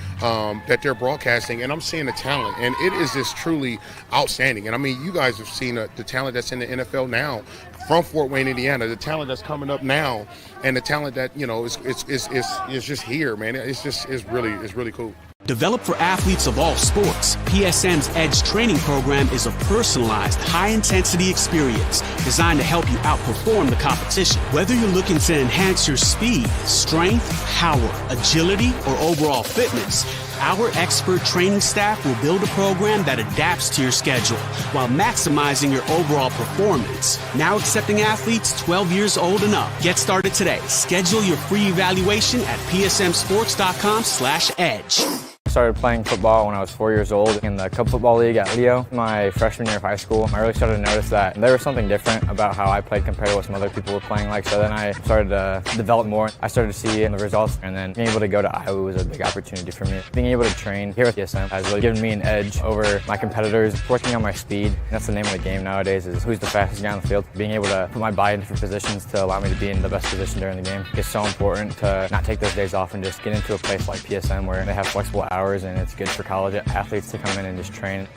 that they're broadcasting, and I'm seeing the talent. And it is just truly outstanding. And, you guys have seen the talent that's in the NFL now from Fort Wayne, Indiana, the talent that's coming up now, and the talent that, is just here, man. It's really cool. Developed for athletes of all sports, PSM's Edge training program is a personalized, high-intensity experience designed to help you outperform the competition. Whether you're looking to enhance your speed, strength, power, agility, or overall fitness, our expert training staff will build a program that adapts to your schedule while maximizing your overall performance. Now accepting athletes 12 years old and up. Get started today. Schedule your free evaluation at psmsports.com/edge. I started playing football when I was 4 years old in the Cub Football League at Leo. My freshman year of high school, I really started to notice that there was something different about how I played compared to what some other people were playing like. So then I started to develop more. I started to see the results, and then being able to go to Iowa was a big opportunity for me. Being able to train here at PSM has really given me an edge over my competitors. Working on my speed, that's the name of the game nowadays, is who's the fastest guy on the field. Being able to put my body in different positions to allow me to be in the best position during the game is so important to not take those days off and just get into a place like PSM where they have flexible hours, and it's good for college athletes to come in and just train.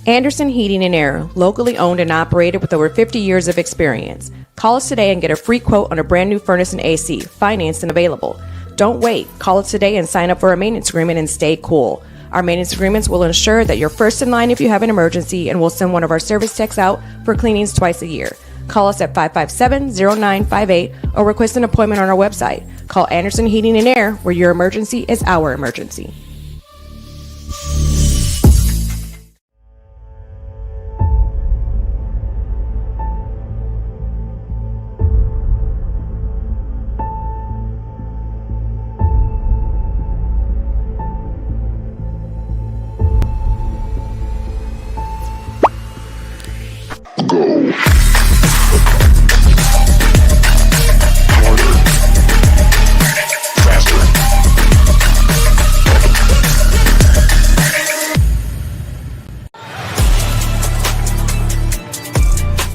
Anderson Heating and Air, locally owned and operated with over 50 years of experience. Call us today and get a free quote on a brand new furnace and AC, financed and available. Don't wait. Call us today and sign up for a maintenance agreement and stay cool. Our maintenance agreements will ensure that you're first in line if you have an emergency, and we'll send one of our service techs out for cleanings twice a year. Call us at 557-0958 or request an appointment on our website. Call Anderson Heating and Air, where your emergency is our emergency.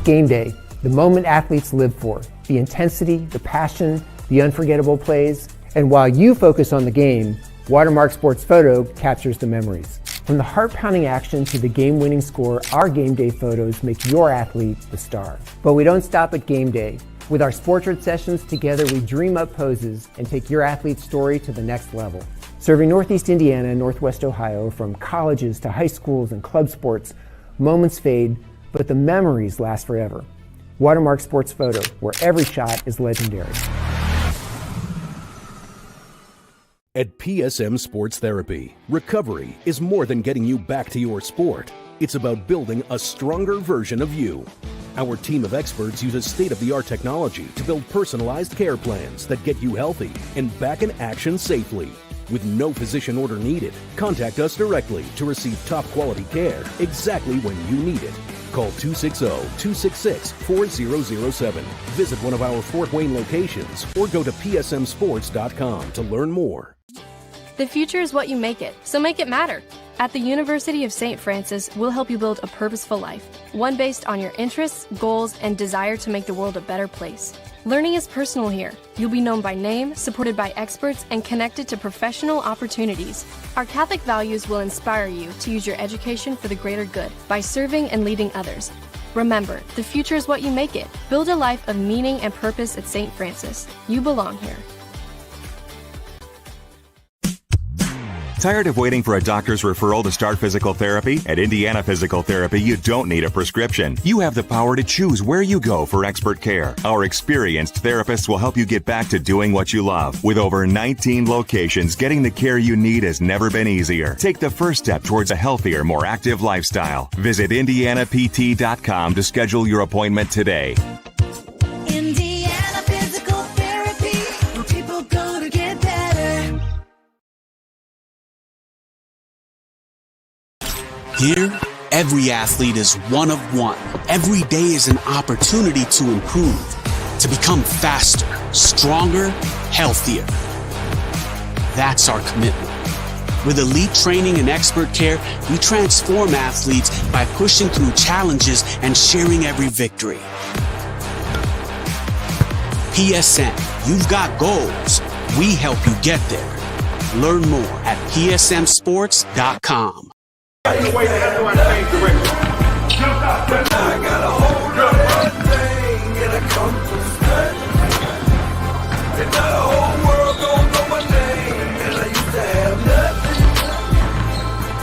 Game day, the moment athletes live for, the intensity, the passion, the unforgettable plays, and while you focus on the game, Watermark Sports Photo captures the memories. From the heart-pounding action to the game-winning score, our game day photos make your athlete the star. But we don't stop at game day. With our Sportrait sessions together, we dream up poses and take your athlete's story to the next level. Serving Northeast Indiana and Northwest Ohio, from colleges to high schools and club sports, moments fade, but the memories last forever. Watermark Sports Photo, where every shot is legendary. At PSM Sports Therapy, recovery is more than getting you back to your sport. It's about building a stronger version of you. Our team of experts uses state-of-the-art technology to build personalized care plans that get you healthy and back in action safely. With no physician order needed, contact us directly to receive top-quality care exactly when you need it. Call 260-266-4007. Visit one of our Fort Wayne locations or go to psmsports.com to learn more. The future is what you make it, so make it matter. At the University of St. Francis, we'll help you build a purposeful life, one based on your interests, goals, and desire to make the world a better place. Learning is personal here. You'll be known by name, supported by experts, and connected to professional opportunities. Our Catholic values will inspire you to use your education for the greater good by serving and leading others. Remember, the future is what you make it. Build a life of meaning and purpose at St. Francis. You belong here. Tired of waiting for a doctor's referral to start physical therapy? At Indiana Physical Therapy, you don't need a prescription. You have the power to choose where you go for expert care. Our experienced therapists will help you get back to doing what you love. With over 19 locations, getting the care you need has never been easier. Take the first step towards a healthier, more active lifestyle. Visit IndianaPT.com to schedule your appointment today. Indiana Physical Therapy, where people go to get better. Here, every athlete is one of one. Every day is an opportunity to improve, to become faster, stronger, healthier. That's our commitment. With elite training and expert care, we transform athletes by pushing through challenges and sharing every victory. PSN, you've got goals. We help you get there. Learn more at psmsports.com. I got a hold of everything and I come from stud. And now the whole world don't know my name. And I used to have nothing,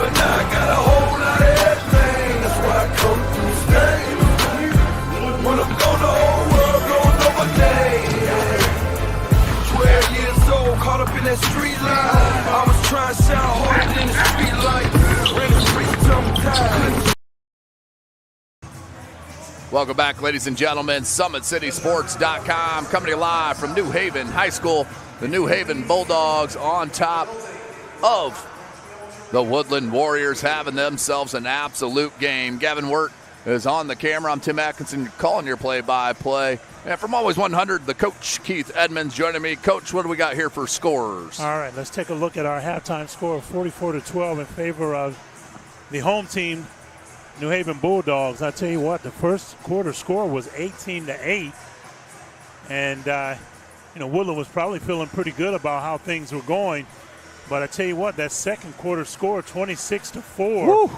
but now I got a whole lot of everything. That's why I come from stud. When I'm gone, the whole world don't know my name. 12 years old, caught up in that street line. I was trying to shine harder than the street light. Ran the streets till I'm tired. Welcome back, ladies and gentlemen. SummitCitySports.com coming to you live from New Haven High School. The New Haven Bulldogs on top of the Woodlan Warriors, having themselves an absolute game. Gavin Wirt is on the camera. I'm Tim Atkinson calling your play-by-play. And from Always 100, the coach, Keith Edmonds, joining me. Coach, what do we got here for scores? All right, let's take a look at our halftime score of 44-12 in favor of the home team, New Haven Bulldogs. I tell you what, the first quarter score was 18-8, and Woodlan was probably feeling pretty good about how things were going. But I tell you what, that second quarter score, 26-4. Woo.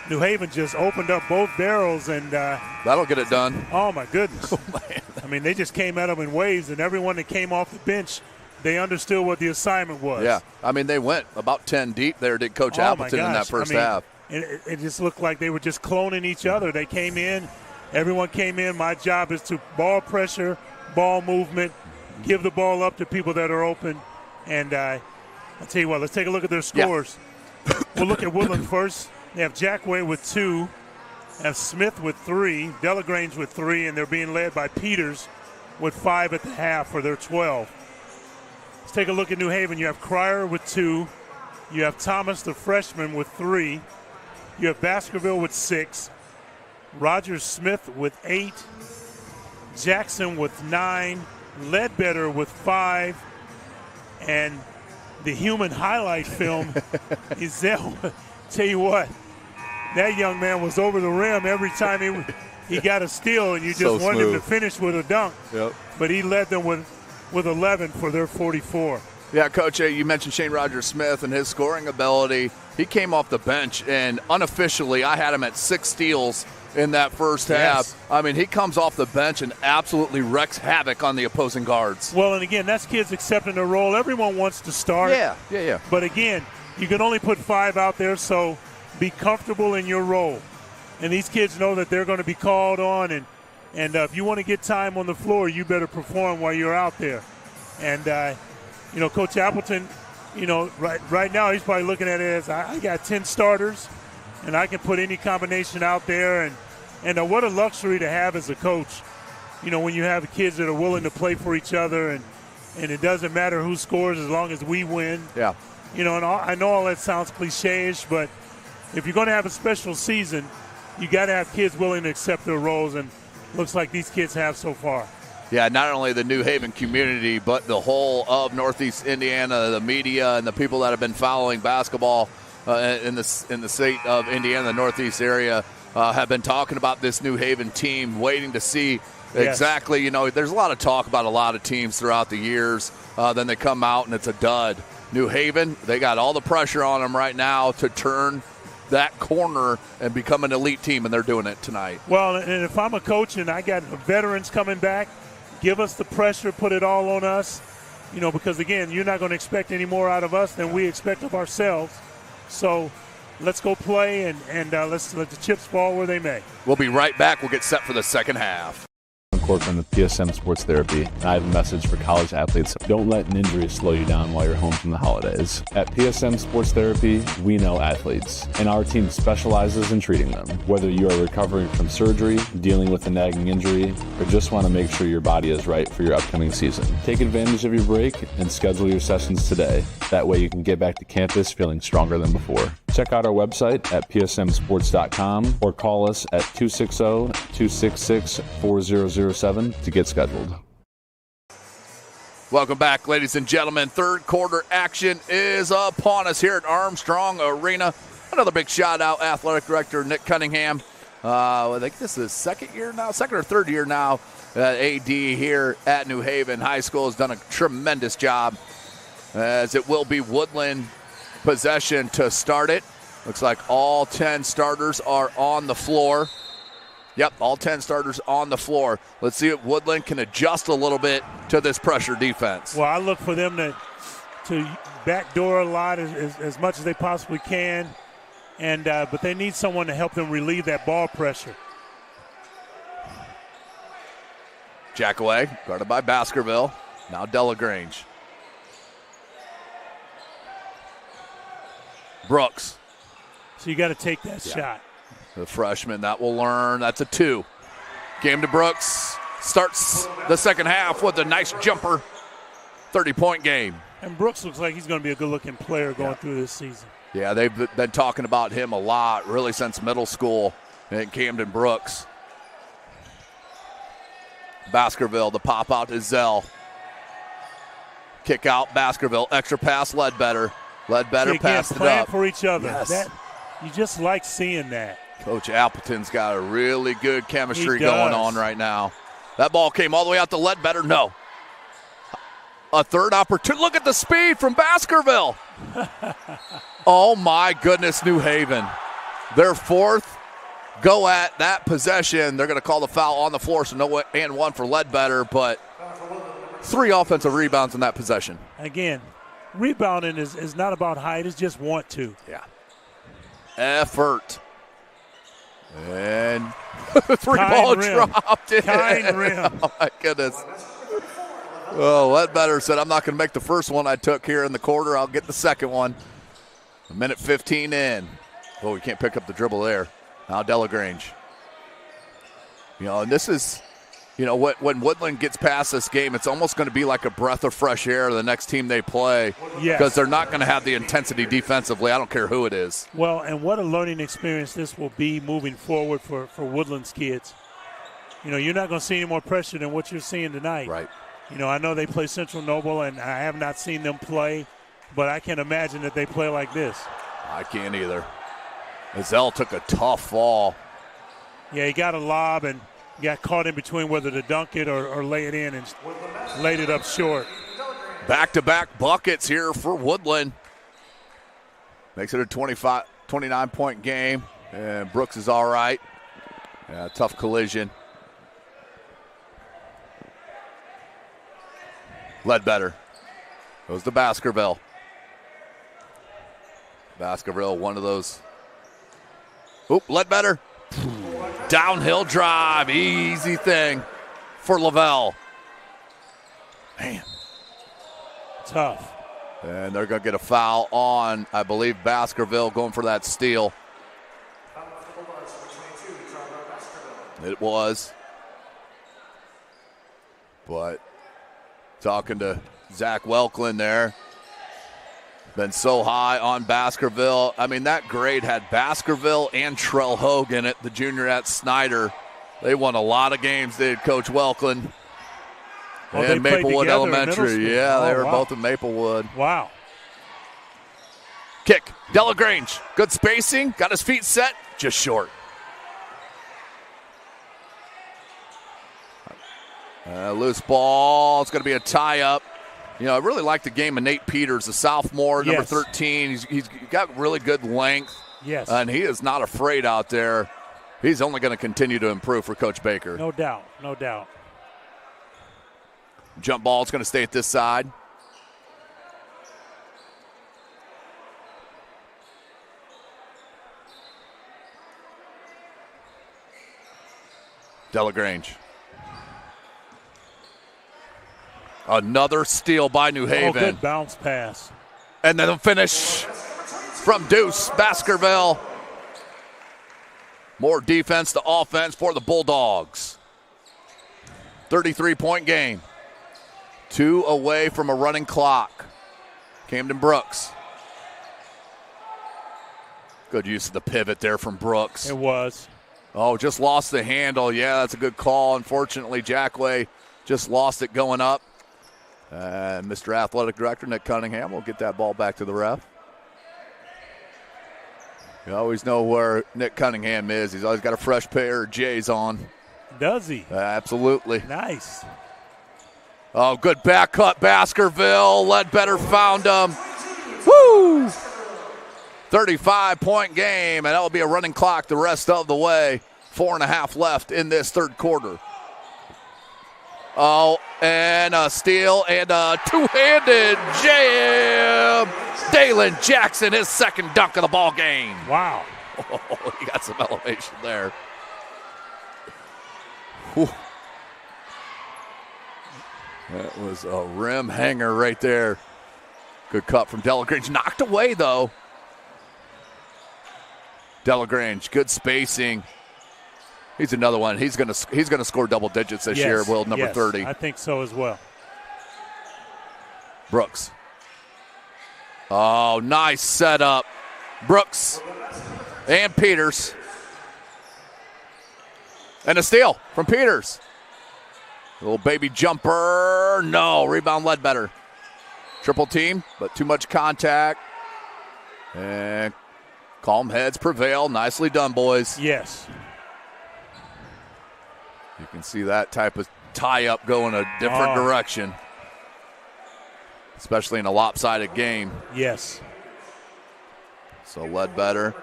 New Haven just opened up both barrels, and that'll get it done. Oh my goodness! Oh, man. I mean, they just came at them in waves, and everyone that came off the bench, they understood what the assignment was. Yeah, I mean, they went about 10 deep there, did Coach Appleton in that first half. It just looked like they were just cloning each other. They came in, everyone came in. My job is to ball pressure, ball movement, give the ball up to people that are open. And I'll tell you what, let's take a look at their scores. Yeah. We'll look at Woodland first. They have Jackway with 2, have Smith with 3, Delagrange with 3, and they're being led by Peters with 5 at the half for their 12. Let's take a look at New Haven. You have Cryer with 2. You have Thomas, the freshman, with 3. You have Baskerville with 6. Rogers Smith with 8. Jackson with 9. Ledbetter with 5. And the human highlight film is there. Tell you what, that young man was over the rim every time he got a steal, and you just wanted him to finish with a dunk. Yep. But he led them with 11 for their 44. Yeah, Coach, you mentioned Shane Rogers-Smith and his scoring ability. He came off the bench, and unofficially I had him at 6 steals in that first half. I mean, he comes off the bench and absolutely wrecks havoc on the opposing guards. Well, and again, that's kids accepting their role. Everyone wants to start. Yeah. But again, you can only put 5 out there, so be comfortable in your role. And these kids know that they're going to be called on, and if you want to get time on the floor, you better perform while you're out there. And, Coach Appleton, right now he's probably looking at it as I got 10 starters, and I can put any combination out there. And what a luxury to have as a coach, when you have kids that are willing to play for each other, and it doesn't matter who scores as long as we win. Yeah. And I know all that sounds cliche-ish, but if you're going to have a special season, you got to have kids willing to accept their roles, and looks like these kids have so far. Yeah, not only the New Haven community, but the whole of Northeast Indiana, the media, and the people that have been following basketball in the state of Indiana, the Northeast area, have been talking about this New Haven team, waiting to see exactly. There's a lot of talk about a lot of teams throughout the years. Then they come out and it's a dud. New Haven, they got all the pressure on them right now to turn that corner and become an elite team, and they're doing it tonight. Well, and if I'm a coach and I got veterans coming back, give us the pressure, put it all on us. because, again, you're not going to expect any more out of us than we expect of ourselves. So let's go play and let's let the chips fall where they may. We'll be right back. We'll get set for the second half. Corcoran with PSM Sports Therapy, and I have a message for college athletes. Don't let an injury slow you down while you're home from the holidays. At PSM Sports Therapy, we know athletes, and our team specializes in treating them. Whether you are recovering from surgery, dealing with a nagging injury, or just want to make sure your body is right for your upcoming season, take advantage of your break and schedule your sessions today. That way you can get back to campus feeling stronger than before. Check out our website at psmsports.com or call us at 260-266-4007 to get scheduled. Welcome back, ladies and gentlemen. Third quarter action is upon us here at Armstrong Arena. Another big shout out, Athletic Director Nick Cunningham. I think this is second or third year now. AD here at New Haven High School has done a tremendous job, as it will be Woodlan possession to start it. Looks like all 10 starters are on the floor. Yep, all 10 starters on the floor. Let's see if Woodlan can adjust a little bit to this pressure defense. Well, I look for them to backdoor a lot as much as they possibly can, but they need someone to help them relieve that ball pressure. Jackaway, guarded by Baskerville. Now Delagrange. Brooks. So you got to take that shot. The freshman that will learn. That's a 2. Game to Brooks. Starts the second half with a nice jumper. 30-point game. And Brooks looks like he's going to be a good-looking player going through this season. Yeah, they've been talking about him a lot, really since middle school in Camden Brooks. Baskerville, the pop out to Zell. Kick out Baskerville. Extra pass, Ledbetter. Ledbetter passed it up. For each other. Yes. You just like seeing that. Coach Appleton's got a really good chemistry going on right now. That ball came all the way out to Ledbetter. No. A third opportunity. Look at the speed from Baskerville. Oh, my goodness, New Haven. Their fourth go at that possession. They're going to call the foul on the floor, so no and one for Ledbetter, but 3 offensive rebounds in that possession. Again, rebounding is not about height. It's just want to. Yeah. Effort. And 3-ball dropped in. Kind rim. Oh, my goodness. Oh, Ledbetter said, I'm not going to make the first one I took here in the quarter. I'll get the second one. A minute 15 in. Oh, we can't pick up the dribble there. Now Delagrange. And this is, when Woodland gets past this game, it's almost going to be like a breath of fresh air to the next team they play. Yes. Because they're not going to have the intensity defensively. I don't care who it is. Well, and what a learning experience this will be moving forward for Woodland's kids. You're not going to see any more pressure than what you're seeing tonight. Right. I know they play Central Noble, and I have not seen them play, but I can imagine that they play like this. I can't either. Zell took a tough fall. Yeah, he got a lob and got caught in between whether to dunk it or lay it in and laid it up short. Back-to-back buckets here for Woodland. Makes it a 29-point game, and Brooks is all right. Yeah, tough collision. Ledbetter goes to Baskerville. Baskerville, one of those. Oop, Ledbetter. Downhill drive, easy thing for Lavelle. Man. Tough. And they're going to get a foul on, I believe, Baskerville going for that steal. It was. But talking to Zach Welklin there. Been so high on Baskerville. I mean, that grade had Baskerville and Trell Hogan at the junior at Snyder. They won a lot of games, did Coach Welklin. And Maplewood Elementary. Yeah, they were both in Maplewood. Wow. Kick. Delagrange. Good spacing. Got his feet set. Just short. Loose ball. It's going to be a tie-up. I really like the game of Nate Peters, the sophomore, number 13. He's got really good length. Yes. And he is not afraid out there. He's only going to continue to improve for Coach Baker. No doubt. No doubt. Jump ball is going to stay at this side. Delagrange. Another steal by New Haven. Good bounce pass. And then a finish from Deuce Baskerville. More defense to offense for the Bulldogs. 33-point game. 2 away from a running clock. Camden Brooks. Good use of the pivot there from Brooks. It was. Oh, just lost the handle. Yeah, that's a good call. Unfortunately, Jackway just lost it going up. And Mr. Athletic Director Nick Cunningham will get that ball back to the ref. You always know where Nick Cunningham is. He's always got a fresh pair of J's on. Does he? Absolutely. Nice. Oh, good back cut, Baskerville. Ledbetter found him. Woo! 35-point game, and that will be a running clock the rest of the way. 4.5 left in this third quarter. Oh, and a steal and a two-handed jam. Dalen Jackson, his second dunk of the ball game. Wow. Oh, he got some elevation there. Whew. That was a rim hanger right there. Good cut from Delagrange. Knocked away, though. Delagrange, good spacing. He's another one. He's gonna score double digits this year. Will number 30. I think so as well. Brooks. Oh, nice setup. Brooks and Peters. And a steal from Peters. Little baby jumper. No, rebound Ledbetter. Triple team, but too much contact. And calm heads prevail. Nicely done, boys. Yes. You can see that type of tie-up go in a different direction, especially in a lopsided game. Yes. So Ledbetter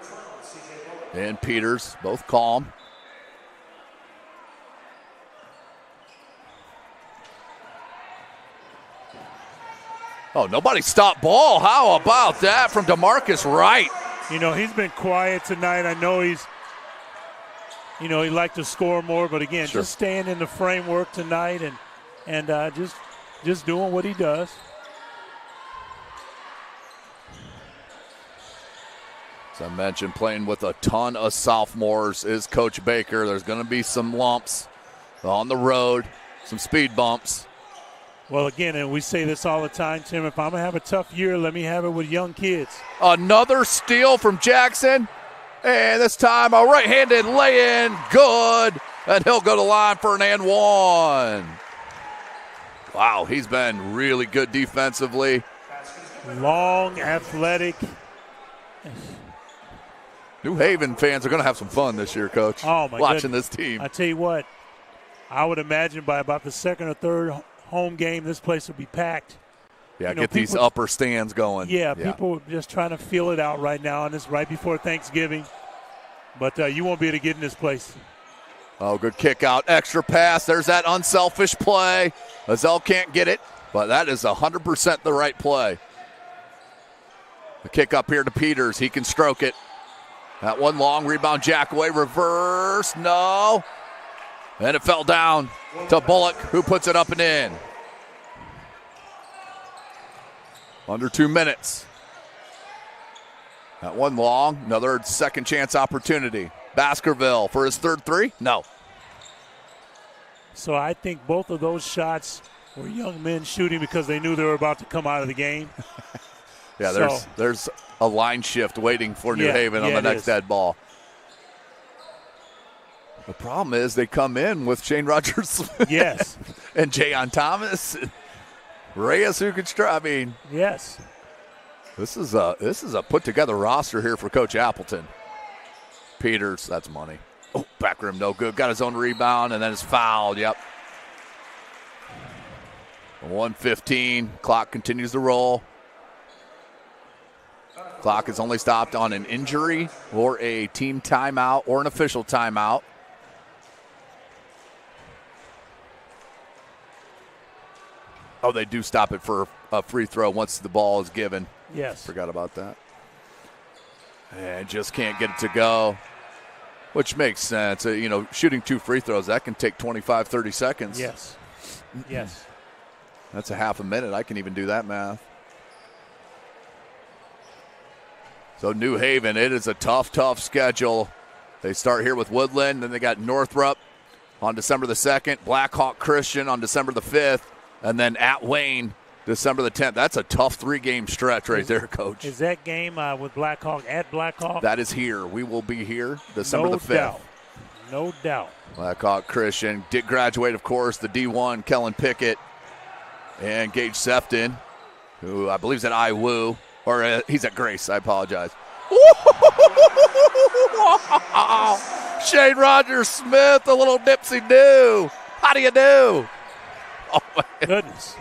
and Peters, both calm. Oh, nobody stopped ball. How about that from DeMarcus Wright? You know, he's been quiet tonight. I know he'd like to score more, but again, just staying in the framework tonight and just doing what he does. As I mentioned, playing with a ton of sophomores is Coach Baker. There's going to be some lumps on the road, some speed bumps. Well, again, and we say this all the time, Tim, if I'm going to have a tough year, let me have it with young kids. Another steal from Jackson. And this time a right-handed lay-in, good. And he'll go to the line for an and one. Wow, he's been really good defensively. Long, athletic. New Haven fans are going to have some fun this year, Coach. Oh, my watching goodness. This team. I tell you what, I would imagine by about the second or third home game, this place will be packed. Yeah, get these upper stands going. Yeah, people are just trying to feel it out right now, and it's right before Thanksgiving. But you won't be able to get in this place. Oh, good kick out. Extra pass. There's that unselfish play. Azell can't get it, but that is 100% the right play. The kick up here to Peters. He can stroke it. That one long rebound, Jackway, reverse, no. And it fell down to Bullock, who puts it up and in. Under 2 minutes. That one long, another second chance opportunity. Baskerville for his third three? No. So I think both of those shots were young men shooting because they knew they were about to come out of the game. Yeah, there's a line shift waiting for New Haven on the next dead ball. The problem is they come in with Shane Rogers. Yes. And Jayon Thomas. Reyes who can strike. I mean, yes. This is a put together roster here for Coach Appleton. Peters, that's money. Oh, back rim, no good. Got his own rebound and then is fouled. Yep. 1:15. Clock continues to roll. Clock is only stopped on an injury or a team timeout or an official timeout. Oh, they do stop it for a free throw once the ball is given. Yes. Forgot about that. And just can't get it to go. Which makes sense. Shooting 2 free throws, that can take 25, 30 seconds. Yes. Yes. That's a half a minute. I can even do that math. So New Haven, it is a tough schedule. They start here with Woodlan, then they got Northrop on December the 2nd, Blackhawk Christian on December the 5th, and then at Wayne, December the 10th. That's a tough 3-game stretch right there, Coach. Is that game with Blackhawk at Blackhawk? That is here. We will be here December the 5th. No doubt. Blackhawk Christian did graduate, of course, the D1, Kellen Pickett and Gage Sefton, who I believe is at IWU, or he's at Grace. I apologize. Shane Rogers Smith, a little dipsy-do. How do you do? Oh, my goodness.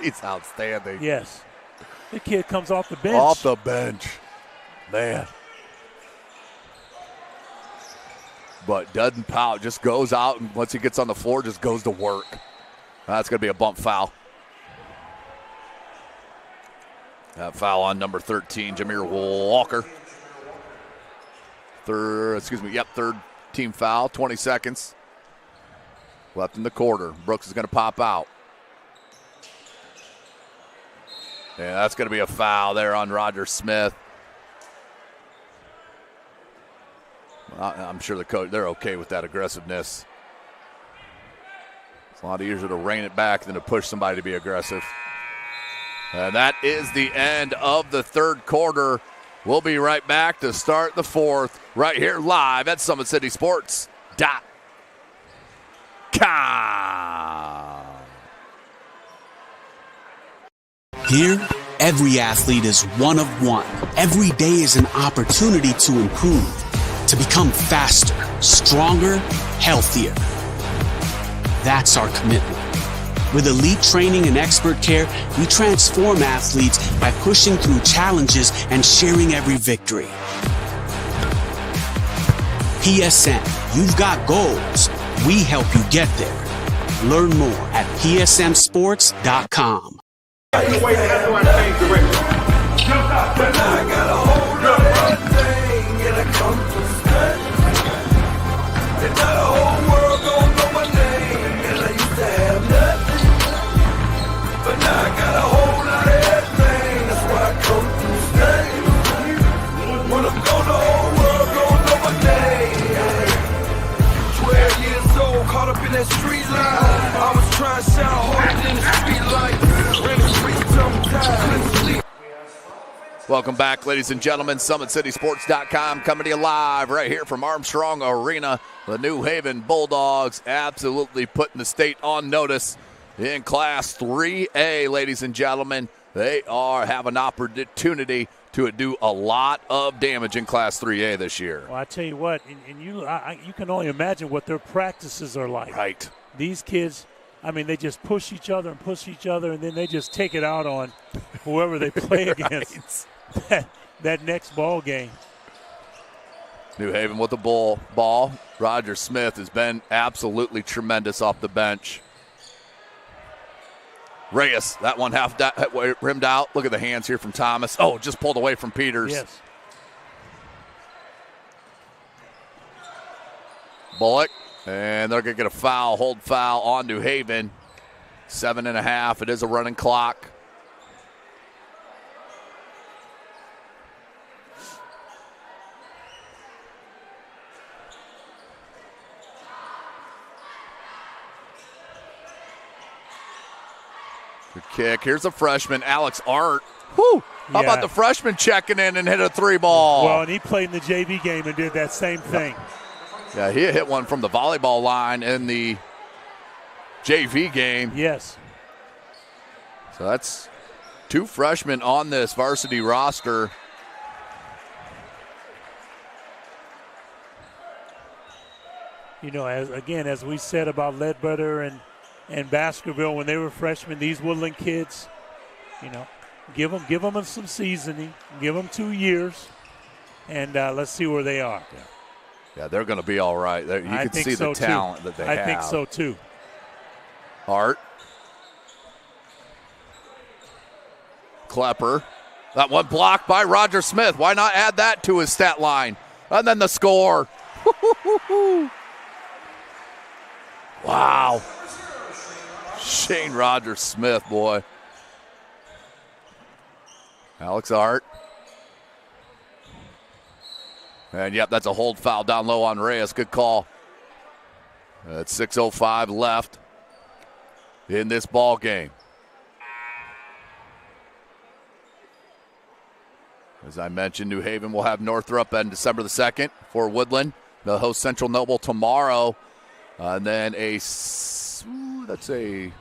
He's outstanding. Yes. The kid comes off the bench. Off the bench. Man. But doesn't pout, just goes out, and once he gets on the floor, just goes to work. That's going to be a bump foul. That foul on number 13, Jameer Walker. Third team foul, 20 seconds left in the quarter. Brooks is going to pop out. Yeah, that's going to be a foul there on Roger Smith. I'm sure the coach, they're okay with that aggressiveness. It's a lot easier to rein it back than to push somebody to be aggressive. And that is the end of the third quarter. We'll be right back to start the fourth right here live at SummitCitySports.com. Here, every athlete is one of one. Every day is an opportunity to improve, to become faster, stronger, healthier. That's our commitment. With elite training and expert care, we transform athletes by pushing through challenges and sharing every victory. PSN, you've got goals. We help you get there. Learn more at psmsports.com. Welcome back, ladies and gentlemen. SummitCitySports.com coming to you live right here from Armstrong Arena. The New Haven Bulldogs absolutely putting the state on notice in Class 3A, ladies and gentlemen. They have an opportunity to do a lot of damage in Class 3A this year. Well, I tell you what, and you can only imagine what their practices are like. Right. These kids, I mean, they just push each other, and then they just take it out on whoever they play against that next ball game. New Haven with the ball. Roger Smith has been absolutely tremendous off the bench. Reyes, that one half rimmed out. Look at the hands here from Thomas. Oh, just pulled away from Peters. Yes. Bullock, and they're going to get a hold foul on New Haven. 7.5. It is a running clock. Good kick. Here's a freshman, Alex Arndt. Whew. How about the freshman checking in and hit a 3-ball? Well, and he played in the JV game and did that same thing. Yeah, he hit one from the volleyball line in the JV game. Yes. So that's 2 freshmen on this varsity roster. You know, as we said about Ledbetter and Baskerville when they were freshmen, these Woodland kids, you know, give them some seasoning, give them 2 years, and let's see where they are. Yeah, they're going to be all right. You can see the talent that they have. I think so, too. Hart. Klepper. That one blocked by Roger Smith. Why not add that to his stat line? And then the score. Wow. Shane Rogers-Smith, boy. Alex Art. And, yep, that's a hold foul down low on Reyes. Good call. That's 6:05 left in this ball game. As I mentioned, New Haven will have Northrop on December the 2nd for Woodlan. They'll host Central Noble tomorrow. And then that's a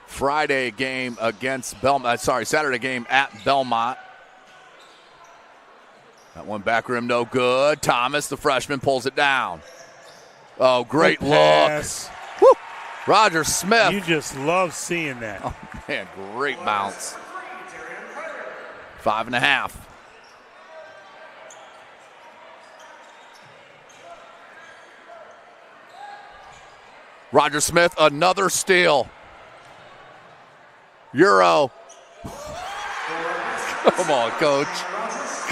Friday game against Belmont. Saturday game at Belmont. That one back rim, no good. Thomas, the freshman, pulls it down. Oh, great look. Woo! Rogers-Smith. You just love seeing that. Oh, man, great bounce. 5.5. Rogers-Smith, another steal. Euro. Come on, Coach.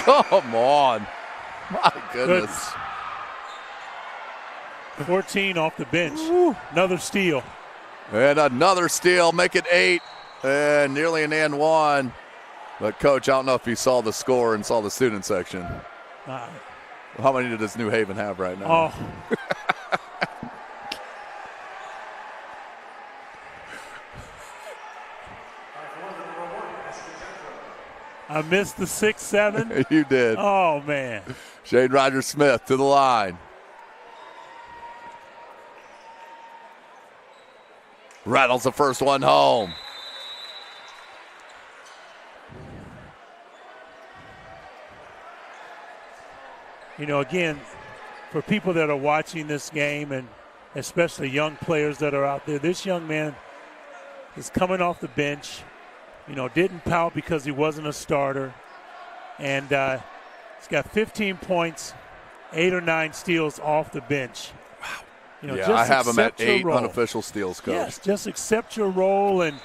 Come on. My goodness. 14 off the bench. Another steal. And another steal. Make it 8. And nearly an and one. But, Coach, I don't know if you saw the score and saw the student section. How many does New Haven have right now? Oh. I missed the 6-7. You did. Oh, man. Shane Rogers-Smith to the line. Rattles the first one home. You know, again, for people that are watching this game, and especially young players that are out there, this young man is coming off the bench. You know, didn't pout because he wasn't a starter. And he's got 15 points, 8 or 9 steals off the bench. Wow. You know, yeah, just I have him at 8 role. Unofficial steals, Coach. Yes, just accept your role and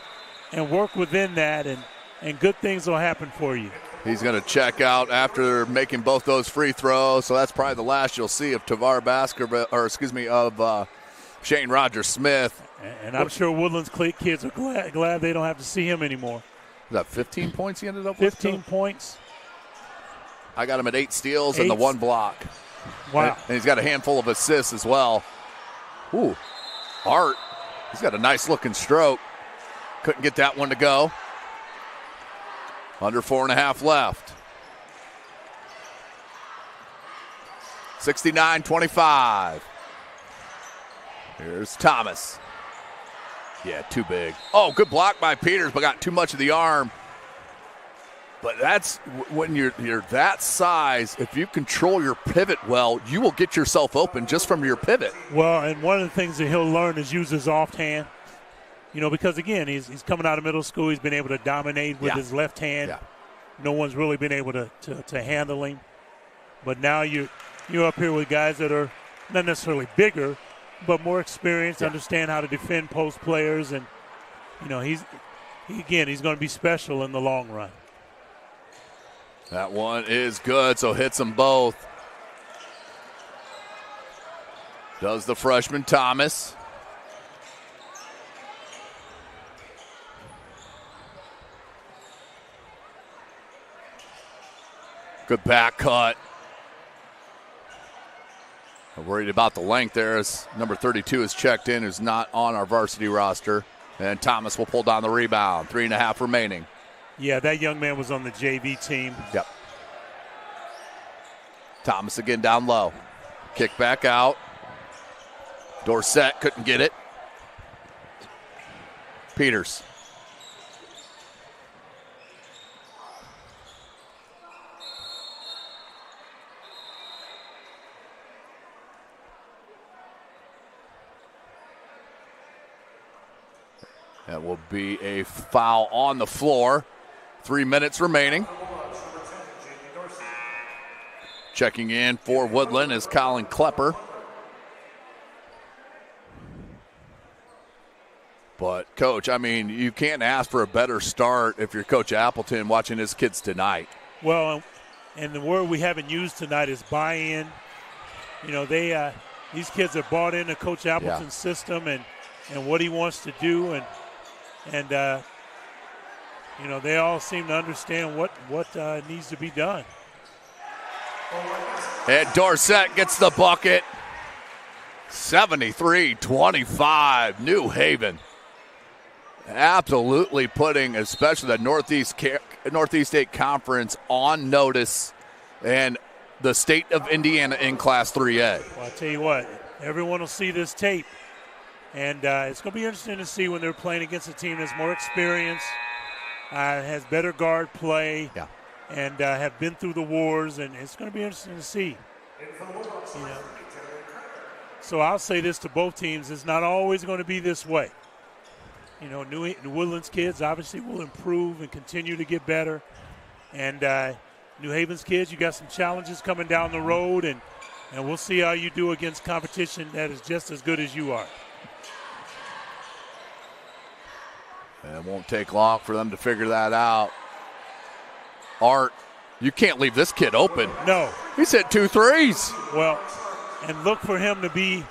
work within that, and good things will happen for you. He's going to check out after making both those free throws, so that's probably the last you'll see of of Shane Rogers-Smith. And I'm sure Woodland's kids are glad they don't have to see him anymore. Is that 15 points he ended up with? 15 points. I got him at 8 steals and the 1 block. Wow. And he's got a handful of assists as well. Ooh, Art. He's got a nice-looking stroke. Couldn't get that one to go. Under 4.5 left. 69-25. Here's Thomas. Yeah, too big. Oh, good block by Peters, but got too much of the arm. But that's when you're that size, if you control your pivot well, you will get yourself open just from your pivot. Well, and one of the things that he'll learn is use his offhand. You know, because, again, he's coming out of middle school. He's been able to dominate with his left hand. Yeah. No one's really been able to handle him. But now you're up here with guys that are not necessarily bigger, but more experienced, understand how to defend post players. And, you know, he's going to be special in the long run. That one is good, so hits them both. Does the freshman Thomas. Good back cut. I'm worried about the length there as number 32 is checked in, who's not on our varsity roster. And Thomas will pull down the rebound. 3.5 remaining. Yeah, that young man was on the JV team. Yep. Thomas again down low. Kick back out. Dorsett couldn't get it. Peters. That will be a foul on the floor. 3 minutes remaining. Checking in for Woodland is Colin Klepper. But, Coach, I mean, you can't ask for a better start if you're Coach Appleton watching his kids tonight. Well, and the word we haven't used tonight is buy-in. You know, these kids are bought into Coach Appleton's system and what he wants to do, and you know, they all seem to understand what needs to be done. And Dorsett gets the bucket. 73-25, New Haven. Absolutely putting, especially the Northeast State Conference, on notice, and the state of Indiana in Class 3A. Well, I'll tell you what, everyone will see this tape, and it's going to be interesting to see when they're playing against a team that's more experienced, has better guard play, and have been through the wars, and it's going to be interesting to see. You know. So I'll say this to both teams: it's not always going to be this way. You know, New Woodlands kids obviously will improve and continue to get better, and New Haven's kids, you got some challenges coming down the road, and we'll see how you do against competition that is just as good as you are. And it won't take long for them to figure that out. Art, you can't leave this kid open. No. He's hit 2 threes. Well, and look for him to be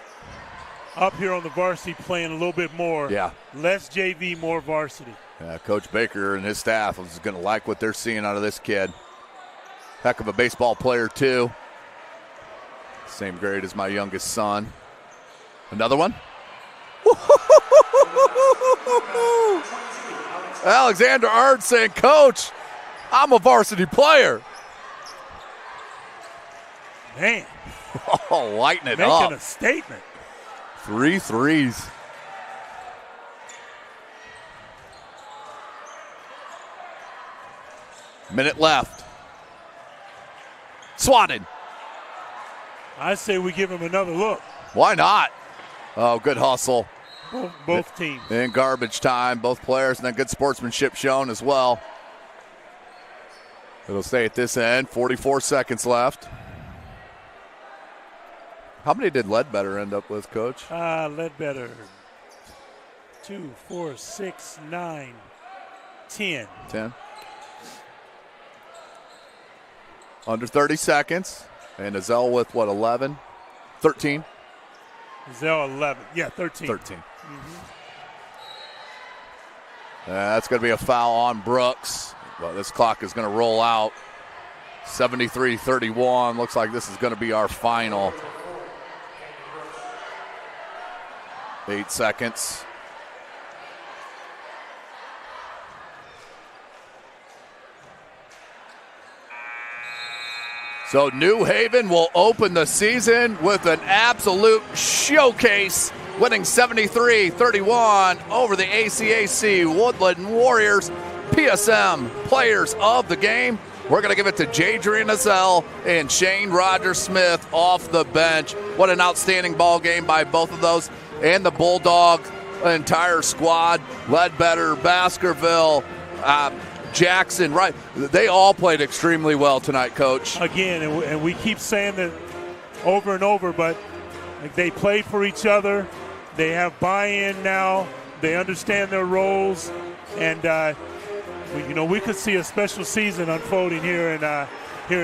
up here on the varsity playing a little bit more. Yeah. Less JV, more varsity. Yeah, Coach Baker and his staff is going to like what they're seeing out of this kid. Heck of a baseball player, too. Same grade as my youngest son. Another one. Alexander Art saying, Coach, I'm a varsity player. Man. Oh, lighting it Making up. a statement. 3 threes. Minute left. Swatted. I say we give him another look. Why not? Oh, good hustle. Both teams. In garbage time, both players, and then good sportsmanship shown as well. It'll stay at this end. 44 seconds left. How many did Ledbetter end up with, Coach? Ledbetter. 2, 4, 6, 9, 10. 10. Under 30 seconds. And Azell with, 11? 13? Azell 11. Yeah, 13. 13. That's going to be a foul on Brooks. Well, this clock is going to roll out. 73-31. Looks like this is going to be our final. 8 seconds. So New Haven will open the season with an absolute showcase, winning 73-31 over the ACAC Woodland Warriors. PSM players of the game. We're going to give it to Jadrian Azell and Shane Rogers-Smith off the bench. What an outstanding ball game by both of those. And the Bulldogs entire squad, Ledbetter, Baskerville, Jackson, right? They all played extremely well tonight, Coach. Again, and we keep saying that over and over, but they played for each other. They have buy-in now. They understand their roles, and we could see a special season unfolding here in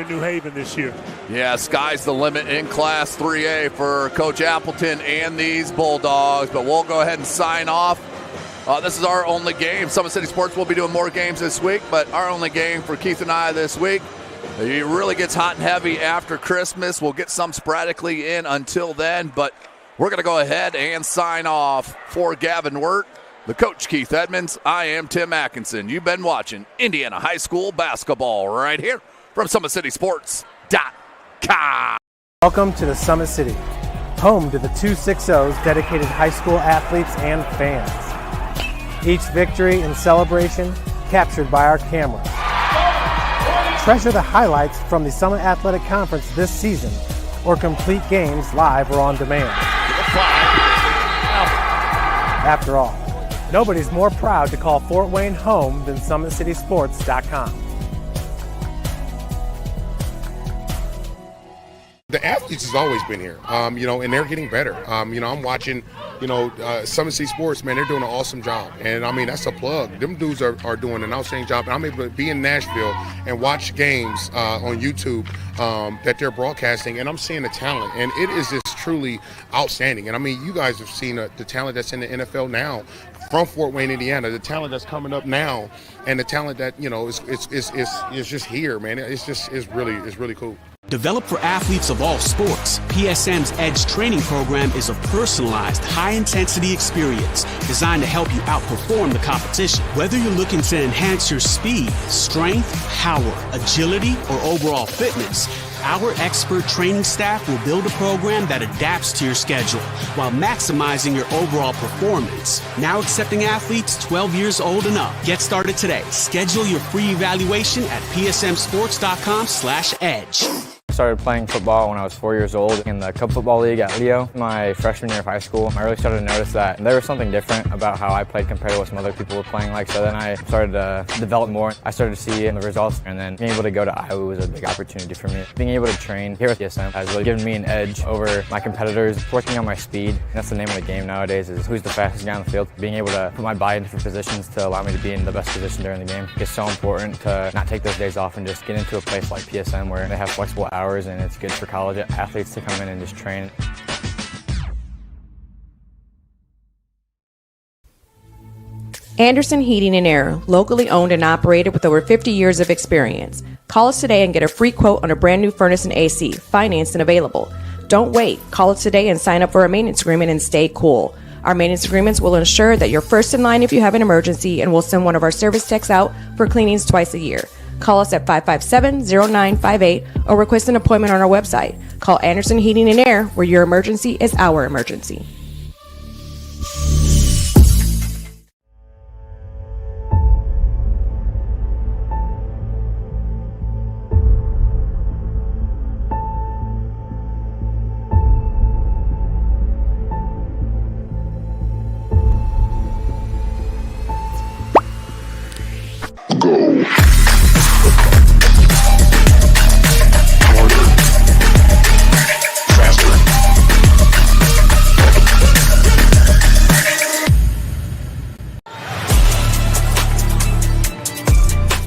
New Haven this year. Yeah, sky's the limit in Class 3A for Coach Appleton and these Bulldogs, but we'll go ahead and sign off. This is our only game. Summit City Sports will be doing more games this week, but our only game for Keith and I this week. It really gets hot and heavy after Christmas. We'll get some sporadically in until then, but we're going to go ahead and sign off. For Gavin Wirt, the coach Keith Edmonds, I am Tim Atkinson. You've been watching Indiana High School basketball right here from SummitCitySports.com. Welcome to the Summit City, home to the 260's dedicated high school athletes and fans. Each victory and celebration captured by our camera. Treasure the highlights from the Summit Athletic Conference this season, or complete games live or on demand. After all, nobody's more proud to call Fort Wayne home than SummitCitySports.com. The athletes has always been here, and they're getting better. I'm watching, SummitCitySports, man, they're doing an awesome job. And, that's a plug. Them dudes are doing an outstanding job. And I'm able to be in Nashville and watch games on YouTube that they're broadcasting, and I'm seeing the talent. And it is just truly outstanding. And, you guys have seen the talent that's in the NFL now from Fort Wayne, Indiana, the talent that's coming up now, and the talent that, is just here, man. It's really cool. Developed for athletes of all sports, PSM's Edge training program is a personalized, high-intensity experience designed to help you outperform the competition. Whether you're looking to enhance your speed, strength, power, agility, or overall fitness, our expert training staff will build a program that adapts to your schedule while maximizing your overall performance. Now accepting athletes 12 years old and up. Get started today. Schedule your free evaluation at psmsports.com/edge. I started playing football when I was 4 years old in the Cub Football League at Leo. My freshman year of high school, I really started to notice that there was something different about how I played compared to what some other people were playing like. So then I started to develop more. I started to see the results, and then being able to go to Iowa was a big opportunity for me. Being able to train here at PSM has really given me an edge over my competitors. Working on my speed, that's the name of the game nowadays, is who's the fastest guy on the field. Being able to put my body in different positions to allow me to be in the best position during the game. It's so important to not take those days off and just get into a place like PSM where they have flexible hours, and it's good for college athletes to come in and just train. Anderson Heating and Air, locally owned and operated with over 50 years of experience. Call us today and get a free quote on a brand new furnace and AC, financed and available. Don't wait. Call us today and sign up for a maintenance agreement and stay cool. Our maintenance agreements will ensure that you're first in line if you have an emergency, and we'll send one of our service techs out for cleanings twice a year. Call us at 557-0958 or request an appointment on our website. Call Anderson Heating and Air, where your emergency is our emergency. Go.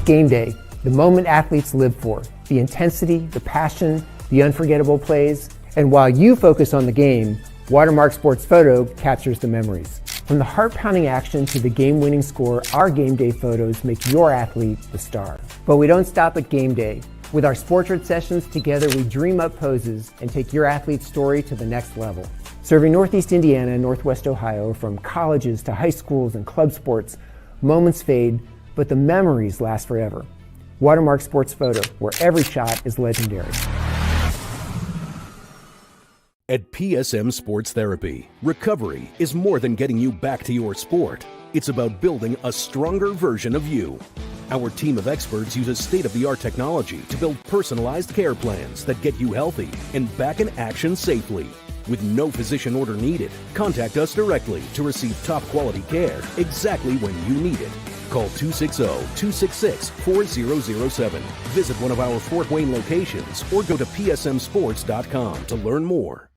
Game day, the moment athletes live for, the intensity, the passion, the unforgettable plays. And while you focus on the game, Watermark Sports Photo captures the memories. From the heart-pounding action to the game-winning score, our game day photos make your athlete the star. But we don't stop at game day. With our Sportrait sessions, together we dream up poses and take your athlete's story to the next level. Serving Northeast Indiana and Northwest Ohio, from colleges to high schools and club sports, moments fade, but the memories last forever. Watermark Sports Photo, where every shot is legendary. At PSM Sports Therapy, recovery is more than getting you back to your sport. It's about building a stronger version of you. Our team of experts uses state-of-the-art technology to build personalized care plans that get you healthy and back in action safely. With no physician order needed, contact us directly to receive top-quality care exactly when you need it. Call 260-266-4007. Visit one of our Fort Wayne locations or go to psmsports.com to learn more.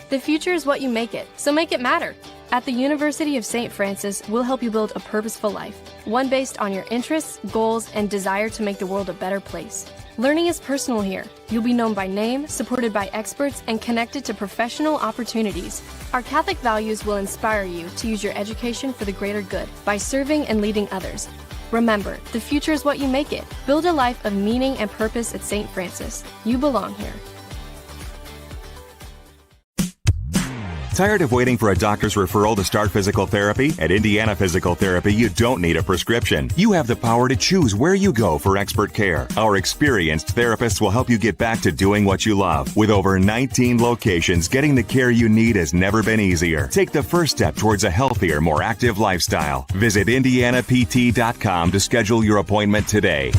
The future is what you make it, so make it matter. At the University of St. Francis, we'll help you build a purposeful life, one based on your interests, goals, and desire to make the world a better place. Learning is personal here. You'll be known by name, supported by experts, and connected to professional opportunities. Our Catholic values will inspire you to use your education for the greater good by serving and leading others. Remember, the future is what you make it. Build a life of meaning and purpose at St. Francis. You belong here. Tired of waiting for a doctor's referral to start physical therapy? At Indiana Physical Therapy, you don't need a prescription. You have the power to choose where you go for expert care. Our experienced therapists will help you get back to doing what you love. With over 19 locations, getting the care you need has never been easier. Take the first step towards a healthier, more active lifestyle. Visit IndianaPT.com to schedule your appointment today.